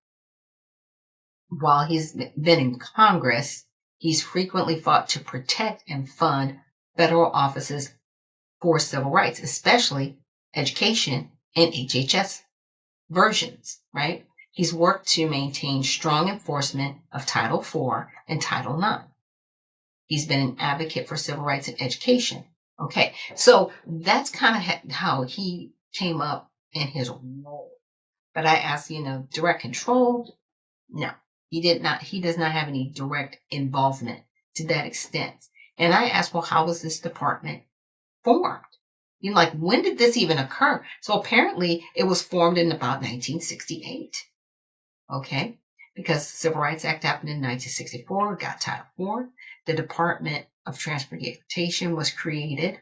while he's been in Congress, he's frequently fought to protect and fund federal offices for civil rights, especially education and HHS versions, right? He's worked to maintain strong enforcement of Title IV and Title IX. He's been an advocate for civil rights and education. Okay, so that's kind of how he came up in his role. But I asked, direct control? No, he did not. He does not have any direct involvement to that extent. And I asked, well, how was this department formed? When did this even occur? So apparently it was formed in about 1968. Okay, because the Civil Rights Act happened in 1964, got Title IV. The Department of Transportation was created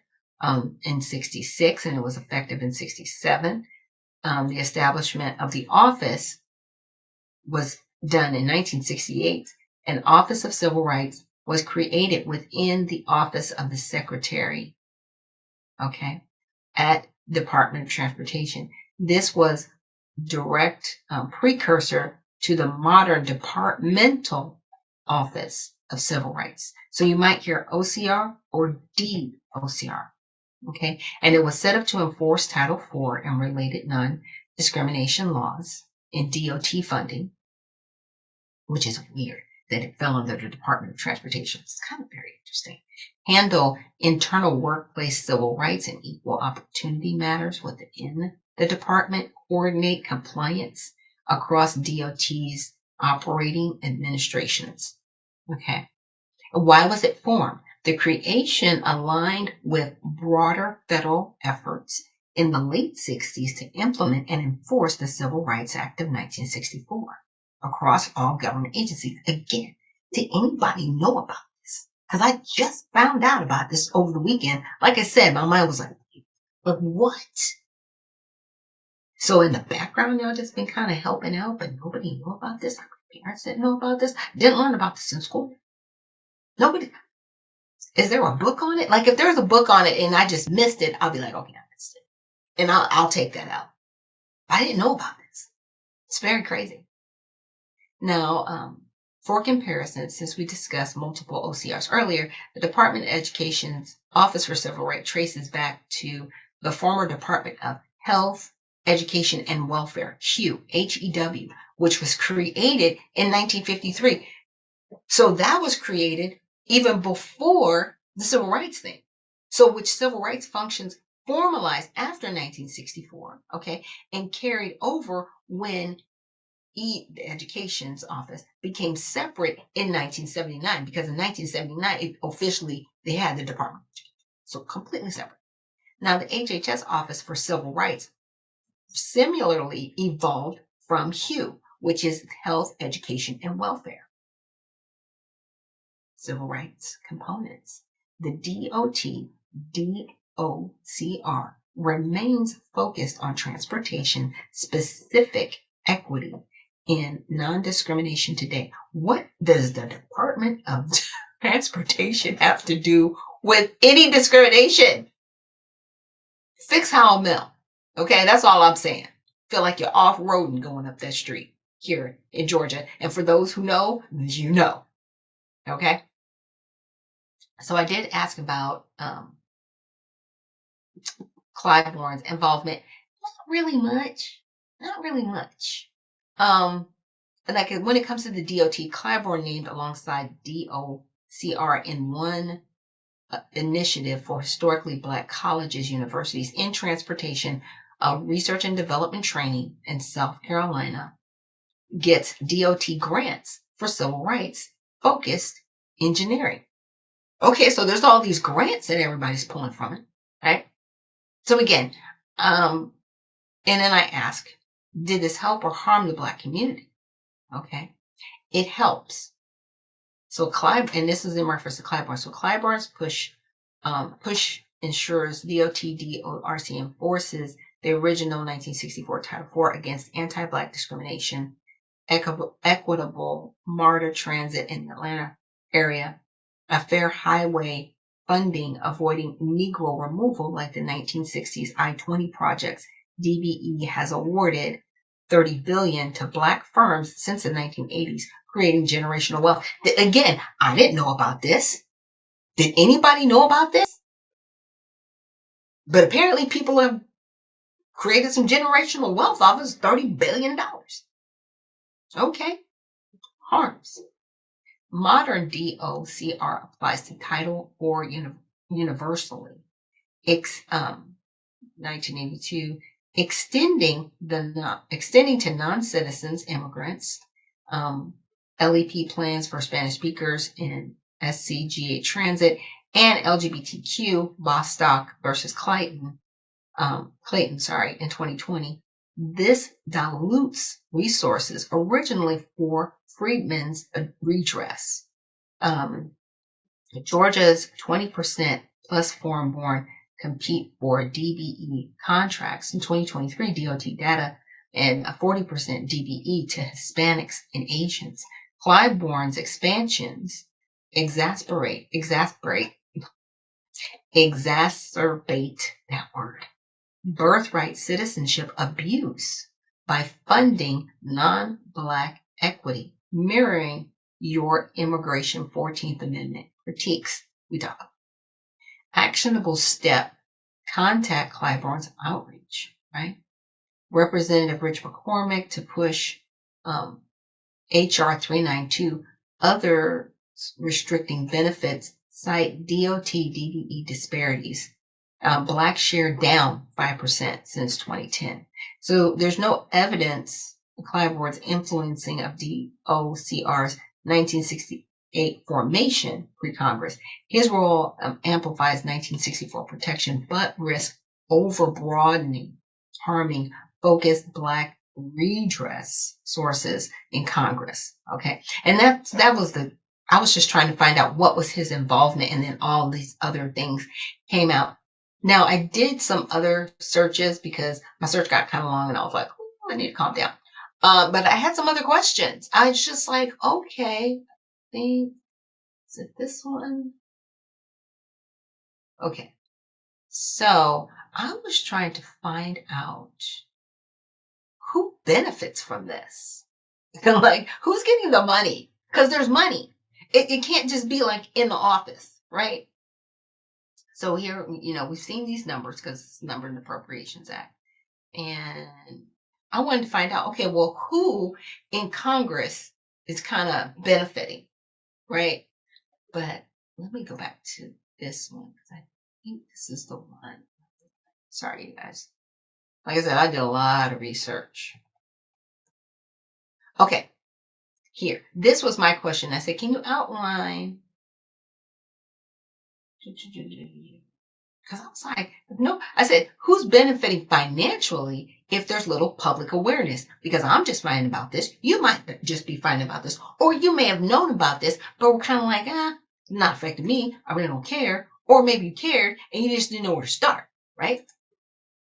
in 66, and it was effective in 67. The establishment of the office was done in 1968. An Office of Civil Rights was created within the Office of the Secretary, okay, at Department of Transportation. This was direct precursor to the modern Departmental Office of Civil Rights. So you might hear OCR or DOCR. Okay, and it was set up to enforce Title IV and related non-discrimination laws in DOT funding, which is weird that it fell under the Department of Transportation. It's kind of very interesting. Handle internal workplace civil rights and equal opportunity matters within the department, coordinate compliance across DOT's operating administrations. Okay, why was it formed? The creation aligned with broader federal efforts in the late 60s to implement and enforce the Civil Rights Act of 1964 across all government agencies. Again, did anybody know about this? Because I just found out about this over the weekend. Like I said, my mind was like, but what? So in the background, y'all just been kind of helping out, but nobody knew about this. My parents didn't know about this. Didn't learn about this in school. Nobody. Is there a book on it? Like if there's a book on it and I just missed it, I'll be like, okay, I missed it. And I'll take that out. I didn't know about this. It's very crazy. Now, for comparison, since we discussed multiple OCRs earlier, the Department of Education's Office for Civil Rights traces back to the former Department of Health, Education and Welfare, HEW, HEW, which was created in 1953. So that was created even before the civil rights thing. So which civil rights functions formalized after 1964, okay, and carried over when the Education's office became separate in 1979, because in 1979, officially, they had the Department of Education. So completely separate. Now, the HHS Office for Civil Rights similarly evolved from HEW, which is Health, Education, and Welfare. Civil rights components. The DOCR remains focused on transportation specific equity and non-discrimination today. What does the Department of Transportation have to do with any discrimination? Fix how I mill. Okay, that's all I'm saying. Feel like you're off-roading going up that street here in Georgia. And for those who know, you know. Okay? So I did ask about Clybourne's involvement. Not really much. Not really much. Like when it comes to the DOT, Clybourne named alongside DOCR in one initiative for historically Black colleges, universities in transportation, research and development training in South Carolina gets DOT grants for civil rights focused engineering. Okay, so there's all these grants that everybody's pulling from it, right? So again, and then I ask, did this help or harm the Black community? Okay, it helps. So and this is in reference to Clybourne. So Clybourne's push ensures DOT-DORC enforces the original 1964 Title IV against anti-Black discrimination, equitable MARTA transit in the Atlanta area, a fair highway funding avoiding Negro removal like the 1960s I-20 projects. DBE has awarded $30 billion to Black firms since the 1980s, creating generational wealth. Again, I didn't know about this. Did anybody know about this? But apparently people have created some generational wealth off of $30 billion. Okay. Harms. Modern DOCR applies to Title IV universally. 1982, extending to non-citizens, immigrants, LEP plans for Spanish speakers in SCGA transit, and LGBTQ Bostock versus Clayton, in 2020. This dilutes resources originally for freedmen's redress. Georgia's 20% plus foreign-born compete for DBE contracts in 2023 DOT data, and a 40% DBE to Hispanics and Asians. Clybourne's expansions exacerbate that word, birthright citizenship abuse by funding non-Black equity, mirroring your immigration 14th Amendment critiques. We talk about actionable step, contact Clybourne's outreach, right? Representative Rich McCormick to push HR 392, other restricting benefits, cite DOT DBE disparities. Black share down 5% since 2010. So there's no evidence Clybourne's influencing of DOCR's 1968 formation pre-Congress. His role amplifies 1964 protection, but risks over-broadening, harming focused Black redress sources in Congress. Okay. And that was I was just trying to find out what was his involvement, and then all these other things came out. Now, I did some other searches because my search got kind of long and I was like, oh, I need to calm down. But I had some other questions. I was just like, okay, is it this one? Okay. So I was trying to find out who benefits from this. Like, who's getting the money? Because there's money. It can't just be like in the office, right? So here, we've seen these numbers because it's numbered in the Appropriations Act. And I wanted to find out, okay, well, who in Congress is kind of benefiting, right? But let me go back to this one because I think this is the one. Sorry, you guys. Like I said, I did a lot of research. Okay, here. This was my question. I said, can you outline? Because I was like, no. I said, who's benefiting financially if there's little public awareness? Because I'm just finding about this. You might just be finding about this. Or you may have known about this, but we're kind of like, not affecting me. I really don't care. Or maybe you cared and you just didn't know where to start, right?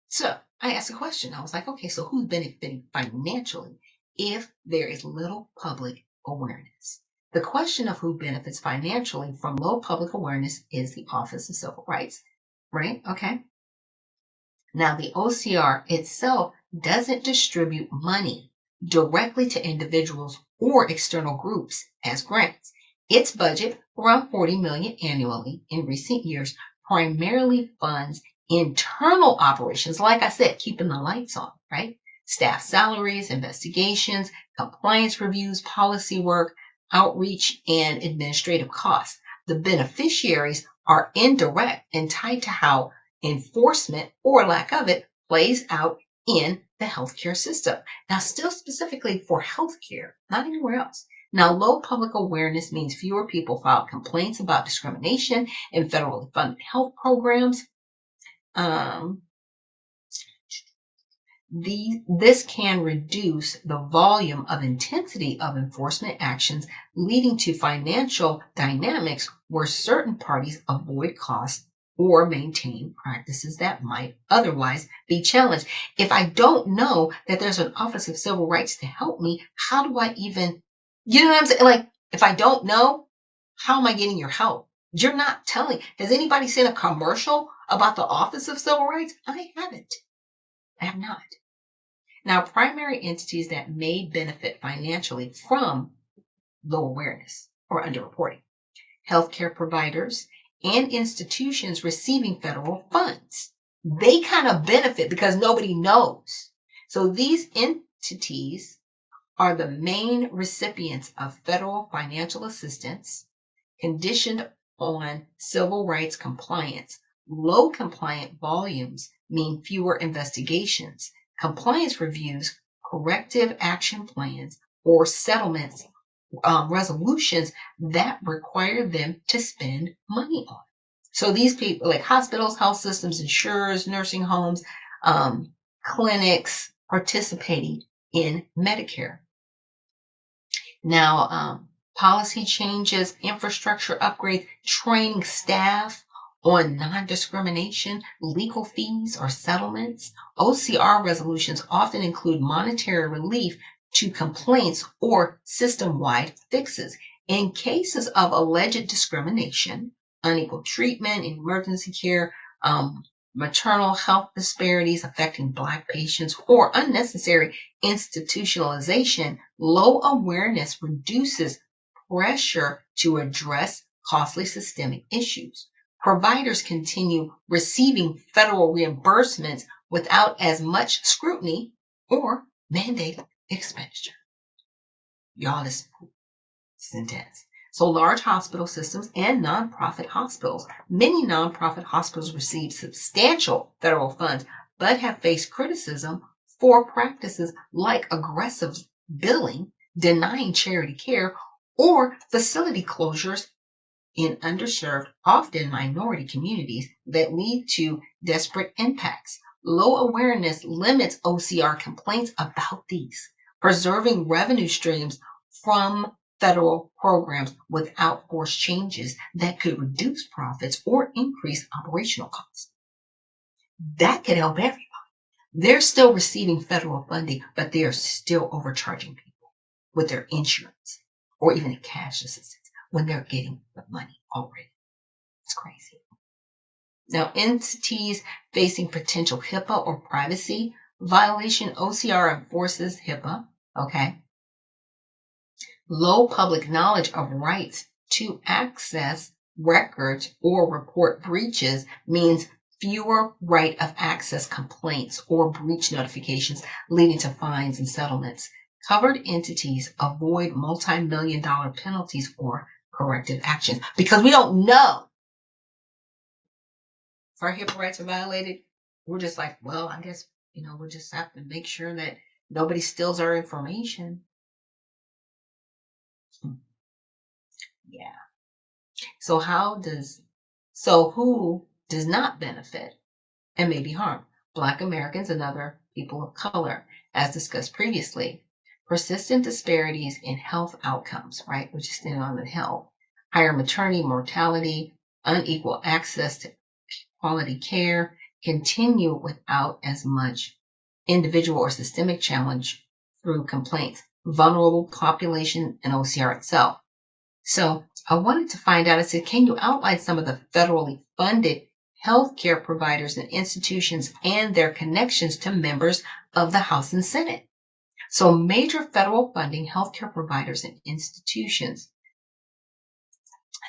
So I asked a question. I was like, okay, so who's benefiting financially if there is little public awareness? The question of who benefits financially from low public awareness is the Office of Civil Rights, right? Okay. Now, the OCR itself doesn't distribute money directly to individuals or external groups as grants. Its budget, around $40 million annually in recent years, primarily funds internal operations, like I said, keeping the lights on, right? Staff salaries, investigations, compliance reviews, policy work, outreach, and administrative costs. The beneficiaries are indirect and tied to how enforcement or lack of it plays out in the healthcare system. Now, still specifically for healthcare, not anywhere else. Now, low public awareness means fewer people file complaints about discrimination in federally funded health programs. This can reduce the volume of intensity of enforcement actions, leading to financial dynamics where certain parties avoid costs or maintain practices that might otherwise be challenged. If I don't know that there's an Office of Civil Rights to help me, how do I even, you know what I'm saying? Like, if I don't know, how am I getting your help? You're not telling. Has anybody seen a commercial about the Office of Civil Rights? I haven't. I have not. Now, primary entities that may benefit financially from low awareness or underreporting: healthcare providers and institutions receiving federal funds. They kind of benefit because nobody knows. So these entities are the main recipients of federal financial assistance conditioned on civil rights compliance. Low compliant volumes mean fewer investigations, compliance reviews, corrective action plans, or settlements, resolutions that require them to spend money on. So these people, like hospitals, health systems, insurers, nursing homes, clinics, participating in Medicare. Now, policy changes, infrastructure upgrades, training staff on non-discrimination, legal fees or settlements. OCR resolutions often include monetary relief to complaints or system-wide fixes. In cases of alleged discrimination, unequal treatment in emergency care, maternal health disparities affecting Black patients, or unnecessary institutionalization, low awareness reduces pressure to address costly systemic issues. Providers continue receiving federal reimbursements without as much scrutiny or mandated expenditure. Y'all, this is intense. So large hospital systems and nonprofit hospitals. Many nonprofit hospitals receive substantial federal funds, but have faced criticism for practices like aggressive billing, denying charity care, or facility closures in underserved, often minority communities that lead to desperate impacts. Low awareness limits OCR complaints about these, preserving revenue streams from federal programs without forced changes that could reduce profits or increase operational costs. That could help everybody. They're still receiving federal funding, but they are still overcharging people with their insurance or even a cash assistance when they're getting the money already. It's crazy. Now, entities facing potential HIPAA or privacy violation, OCR enforces HIPAA, okay? Low public knowledge of rights to access records or report breaches means fewer right of access complaints or breach notifications leading to fines and settlements. Covered entities avoid multi-million-dollar penalties or corrective actions because we don't know if our HIPAA rights are violated. We're just like, well, I guess, we'll just have to make sure that nobody steals our information. Yeah. So who does not benefit and may be harmed? Black Americans and other people of color, as discussed previously. Persistent disparities in health outcomes, right, which is still on the health, higher maternity mortality, unequal access to quality care continue without as much individual or systemic challenge through complaints. Vulnerable population and OCR itself. So I wanted to find out, I said, can you outline some of the federally funded healthcare providers and institutions and their connections to members of the House and Senate? So major federal funding healthcare providers and institutions.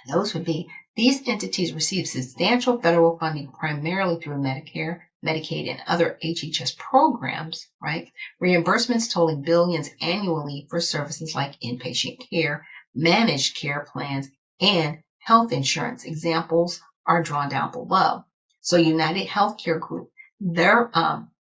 And those would be, these entities receive substantial federal funding primarily through Medicare, Medicaid, and other HHS programs, right? Reimbursements totaling billions annually for services like inpatient care, managed care plans, and health insurance. Examples are drawn down below. So United Healthcare Group, their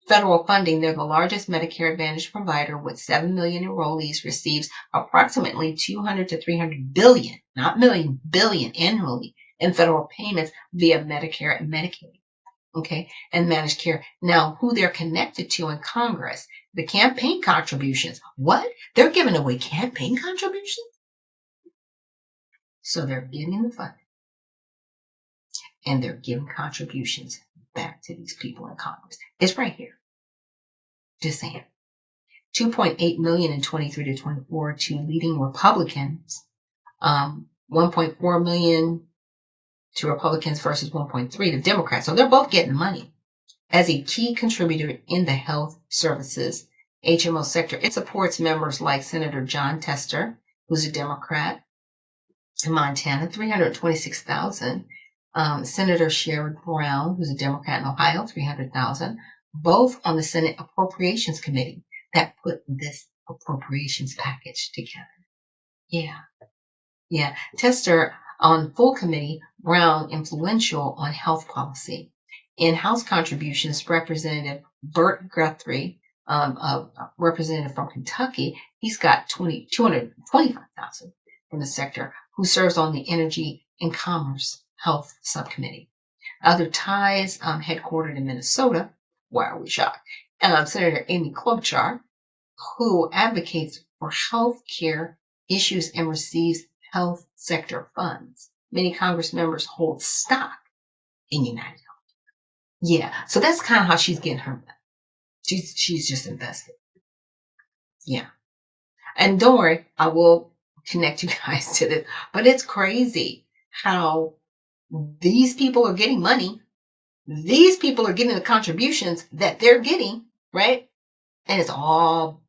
federal funding, they're the largest Medicare Advantage provider with 7 million enrollees, receives approximately 200 to 300 billion, not million, billion annually in federal payments via Medicare and Medicaid. Okay, and managed care. Now, who they're connected to in Congress, the campaign contributions. What? They're giving away campaign contributions? So they're getting the funding and they're giving contributions back to these people in Congress. It's right here. Just saying. 2.8 million in 23 to 24 to leading Republicans. 1.4 million to Republicans versus 1.3 to Democrats. So they're both getting money. As a key contributor in the health services HMO sector, it supports members like Senator John Tester, who's a Democrat in Montana, 326,000. Senator Sherrod Brown, who's a Democrat in Ohio, 300,000. Both on the Senate Appropriations Committee that put this appropriations package together. Yeah. Tester on full committee, Brown influential on health policy. In House contributions, Representative Burt Guthrie, a representative from Kentucky, he's got 225,000 from the sector, who serves on the Energy and Commerce Health Subcommittee. Other ties, headquartered in Minnesota. Why are we shocked? Senator Amy Klobuchar, who advocates for health care issues and receives health sector funds. Many Congress members hold stock in United Health. Yeah, so that's kind of how she's getting her money. She's just invested. Yeah. And don't worry, I will connect you guys to this. But it's crazy how these people are getting money. These people are getting the contributions that they're getting, right? And it's all.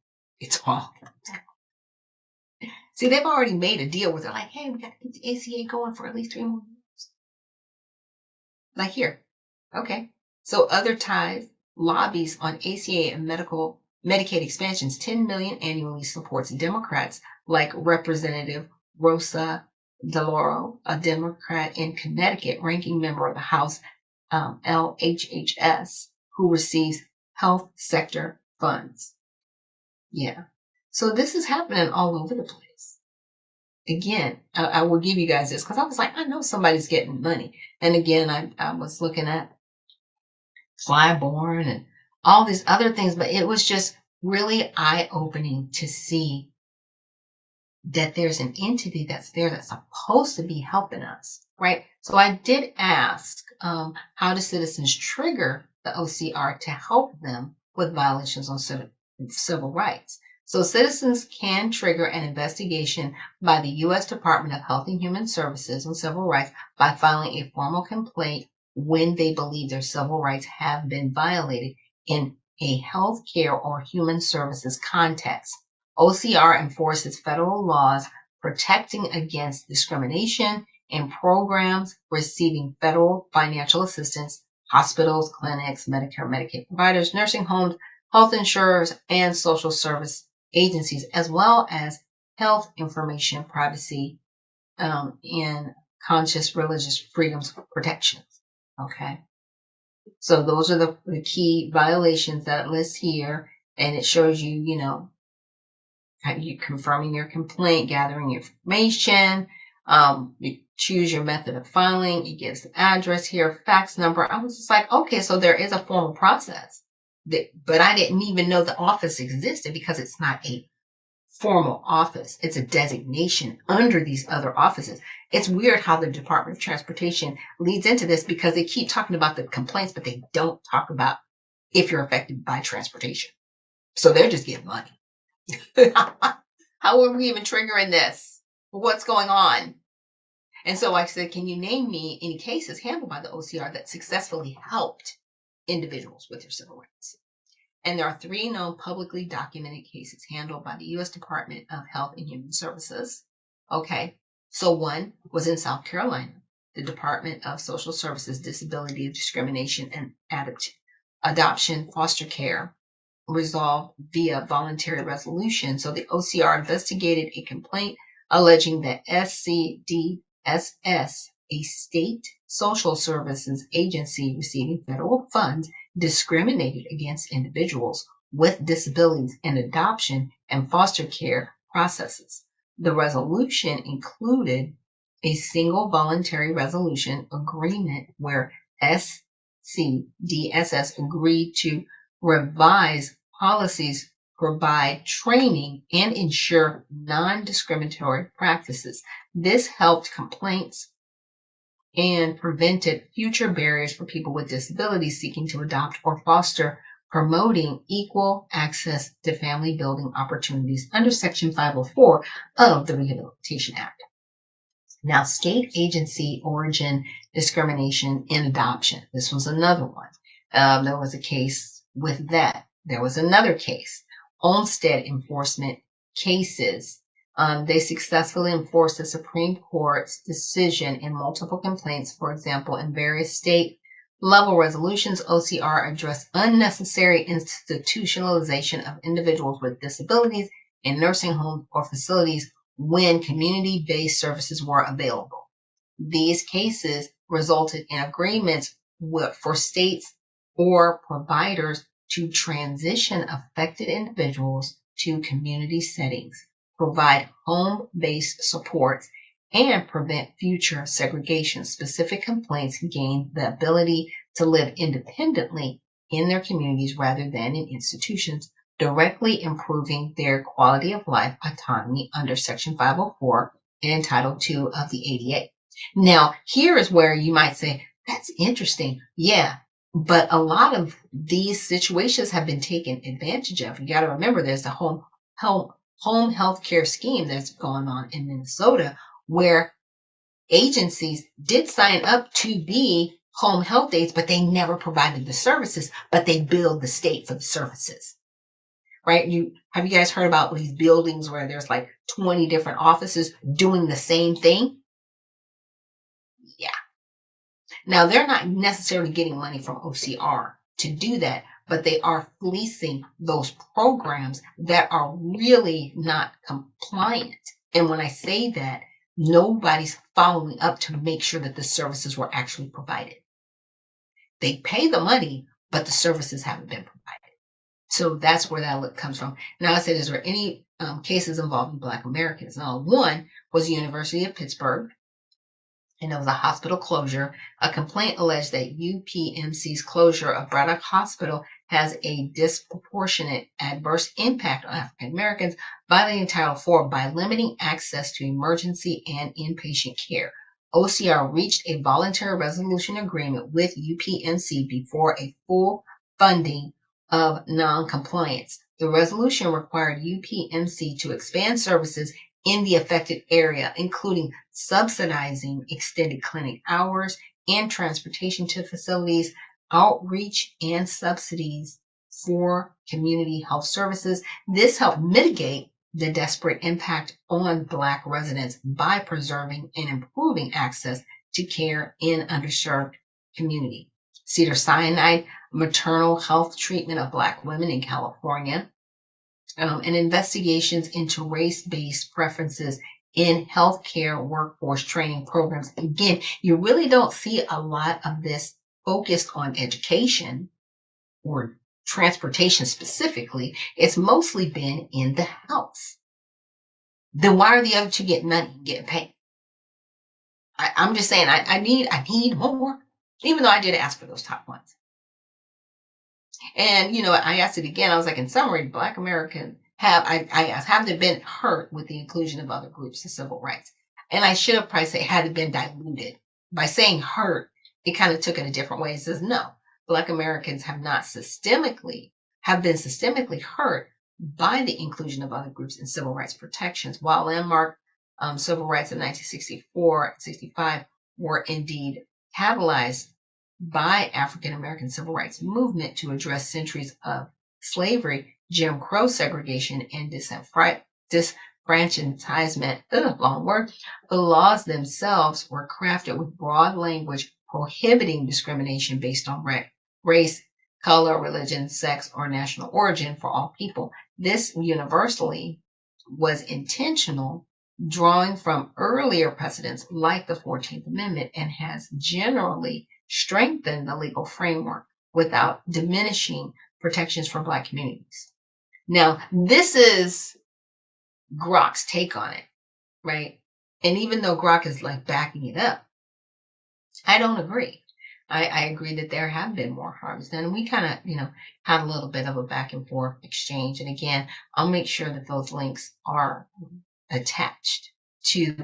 See, they've already made a deal with it. Like, hey, we got to keep the ACA going for at least 3 more years. Like here. Okay. So other ties, lobbies on ACA and Medicaid expansions, 10 million annually supports Democrats like Representative Rosa DeLauro, a Democrat in Connecticut, ranking member of the House LHHS, who receives health sector funds. Yeah. So this is happening all over the place. Again, I will give you guys this because I was like, I know somebody's getting money. And again, I was looking at Flyborn and all these other things, but it was just really eye-opening to see that there's an entity that's there that's supposed to be helping us, right? So I did ask, how do citizens trigger the OCR to help them with violations on civil rights? So citizens can trigger an investigation by the U.S. Department of Health and Human Services on civil rights by filing a formal complaint when they believe their civil rights have been violated in a health care or human services context. OCR enforces federal laws protecting against discrimination in programs receiving federal financial assistance, hospitals, clinics, Medicare, Medicaid providers, nursing homes, health insurers, and social service agencies, as well as health information privacy and conscious religious freedoms protections. Okay. So those are the key violations that it lists here. And it shows you, you confirming your complaint, gathering information. You choose your method of filing. It gives the address here, fax number. I was just like, okay, so there is a formal process. But I didn't even know the office existed because it's not a formal office. It's a designation under these other offices. It's weird how the Department of Transportation leads into this because they keep talking about the complaints, but they don't talk about if you're affected by transportation. So they're just getting money. How are we even triggering this? What's going on? And so I said, can you name me any cases handled by the OCR that successfully helped individuals with their civil rights? And there are 3 known publicly documented cases handled by the U.S. Department of Health and Human Services. Okay, so one was in South Carolina. The Department of Social Services, Disability, Discrimination, and Adoption Foster Care resolved via voluntary resolution. So the OCR investigated a complaint alleging that SCDSS, a state social services agency receiving federal funds, discriminated against individuals with disabilities in adoption and foster care processes. The resolution included a single voluntary resolution agreement where SCDSS agreed to revise policies, provide training, and ensure non-discriminatory practices. This helped complaints and prevented future barriers for people with disabilities seeking to adopt or foster, promoting equal access to family building opportunities under Section 504 of the Rehabilitation Act. Now, state agency origin discrimination in adoption. This was another one. There was a case with that. There was another case, Olmstead enforcement cases. They successfully enforced the Supreme Court's decision in multiple complaints. For example, in various state level resolutions, OCR addressed unnecessary institutionalization of individuals with disabilities in nursing homes or facilities when community-based services were available. These cases resulted in agreements for states or providers to transition affected individuals to community settings, provide home-based supports, and prevent future segregation. Specific complaints gained the ability to live independently in their communities rather than in institutions, directly improving their quality of life autonomy under Section 504 and Title II of the ADA. Now, here is where you might say, that's interesting. Yeah, but a lot of these situations have been taken advantage of. You got to remember there's the home health care scheme that's going on in Minnesota where agencies did sign up to be home health aides, but they never provided the services, but they billed the state for the services. Right? Have you guys heard about these buildings where there's like 20 different offices doing the same thing? Yeah. Now, they're not necessarily getting money from OCR to do that, but they are fleecing those programs that are really not compliant. And when I say that, nobody's following up to make sure that the services were actually provided. They pay the money, but the services haven't been provided. So that's where that comes from. Now, I said, is there any cases involving Black Americans? Now, one was the University of Pittsburgh, and it was a hospital closure. A complaint alleged that UPMC's closure of Braddock Hospital has a disproportionate adverse impact on African Americans, violating Title IV by limiting access to emergency and inpatient care. OCR reached a voluntary resolution agreement with UPMC before a full funding of non-compliance. The resolution required UPMC to expand services in the affected area, including subsidizing extended clinic hours and transportation to facilities, outreach, and subsidies for community health services. This helped mitigate the desperate impact on Black residents by preserving and improving access to care in underserved community. cedar-cyanide maternal health treatment of Black women in California, and investigations into race-based preferences in healthcare workforce training programs. Again, you really don't see a lot of this focused on education or transportation specifically. It's mostly been in the house. Then why are the other two getting money, getting paid? I'm just saying, I need more, even though I did ask for those top ones. And, I asked it again. I was like, in summary, Black Americans I asked, have they been hurt with the inclusion of other groups in civil rights? And I should have probably said, had it been diluted. By saying hurt, it kind of took it a different way. It says, no, Black Americans have been systemically hurt by the inclusion of other groups in civil rights protections. While landmark civil rights in 1964 and 65 were indeed catalyzed by African American civil rights movement to address centuries of slavery, Jim Crow segregation, and disenfranchisement, long word, the laws themselves were crafted with broad language prohibiting discrimination based on race, color, religion, sex, or national origin for all people. This universally was intentional, drawing from earlier precedents like the 14th Amendment, and has generally strengthened the legal framework without diminishing protections for Black communities. Now, this is Grok's take on it, right? And even though Grok is like backing it up, I don't agree. I agree that there have been more harms done. And we kind of, had a little bit of a back and forth exchange. And again, I'll make sure that those links are attached to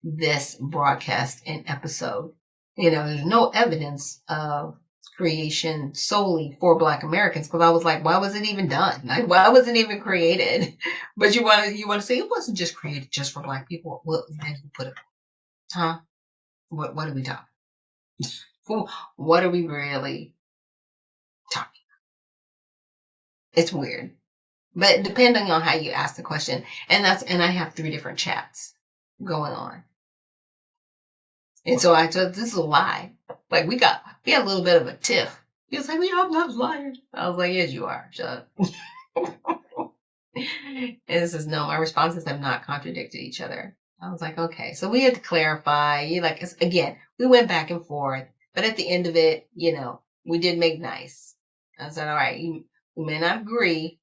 this broadcast and episode. There's no evidence of creation solely for Black Americans, because I was like, why was it even done? Like, why was it even created? But you want to say it wasn't just created just for Black people. Well, then you put it, huh? What are we talking? What are we really talking about? It's weird, but depending on how you ask the question, and I have 3 different chats going on. And so I told, this is a lie. Like we had a little bit of a tiff. He was like, I'm not lying. I was like, yes, you are. Shut up. And it says, no, my responses have not contradicted each other. I was like, okay. So we had to clarify. Again, we went back and forth, but at the end of it, we did make nice. I said, all right, we may not agree.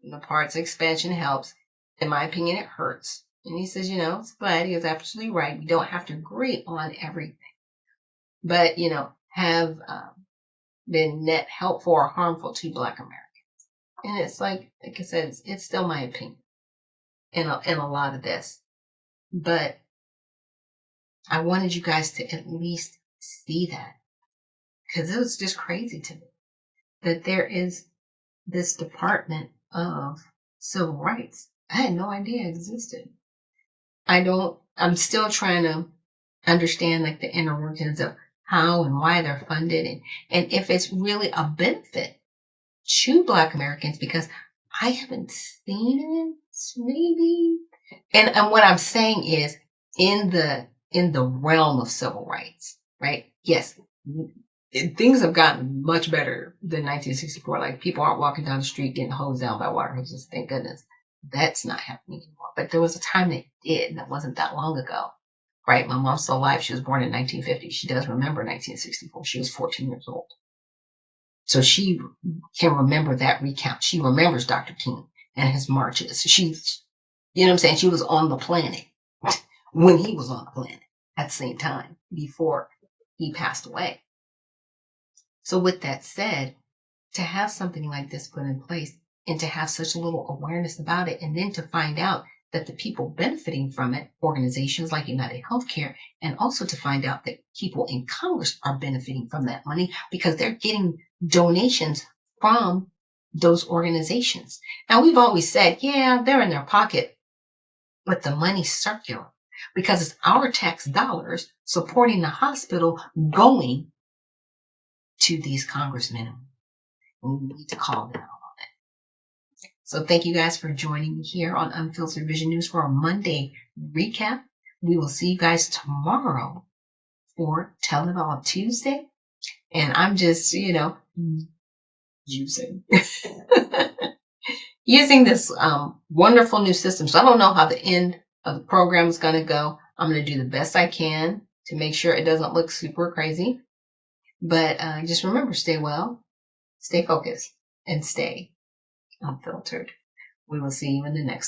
The parts expansion helps. In my opinion, it hurts. And he says, it's glad. He was absolutely right. We don't have to agree on everything. But, have been net helpful or harmful to Black Americans. And it's like I said, it's still my opinion in a lot of this. But I wanted you guys to at least see that. Because it was just crazy to me that there is this Department of Civil Rights. I had no idea it existed. I'm still trying to understand the inner workings of how and why they're funded and if it's really a benefit to Black Americans, because I haven't seen it maybe. And what I'm saying is in the realm of civil rights, right? Yes, things have gotten much better than 1964. Like people aren't walking down the street getting hosed down by water hoses. Thank goodness. That's not happening anymore. But there was a time that did, and that wasn't that long ago, right? My mom's still alive. She was born in 1950. She does remember 1964. She was 14 years old. So she can remember that recount. She remembers Dr. King and his marches. She's, what I'm saying? She was on the planet when he was on the planet at the same time before he passed away. So with that said, to have something like this put in place, and to have such little awareness about it, and then to find out that the people benefiting from it, organizations like United Healthcare, and also to find out that people in Congress are benefiting from that money because they're getting donations from those organizations. Now, we've always said, yeah, they're in their pocket, but the money's circular because it's our tax dollars supporting the hospital going to these congressmen. And we need to call them out. So thank you guys for joining me here on Unfiltered Vision News for our Monday recap. We will see you guys tomorrow for Tell It All Tuesday. And I'm just, using using this wonderful new system. So I don't know how the end of the program is going to go. I'm going to do the best I can to make sure it doesn't look super crazy. But just remember, stay well, stay focused, and stay unfiltered. We will see you in the next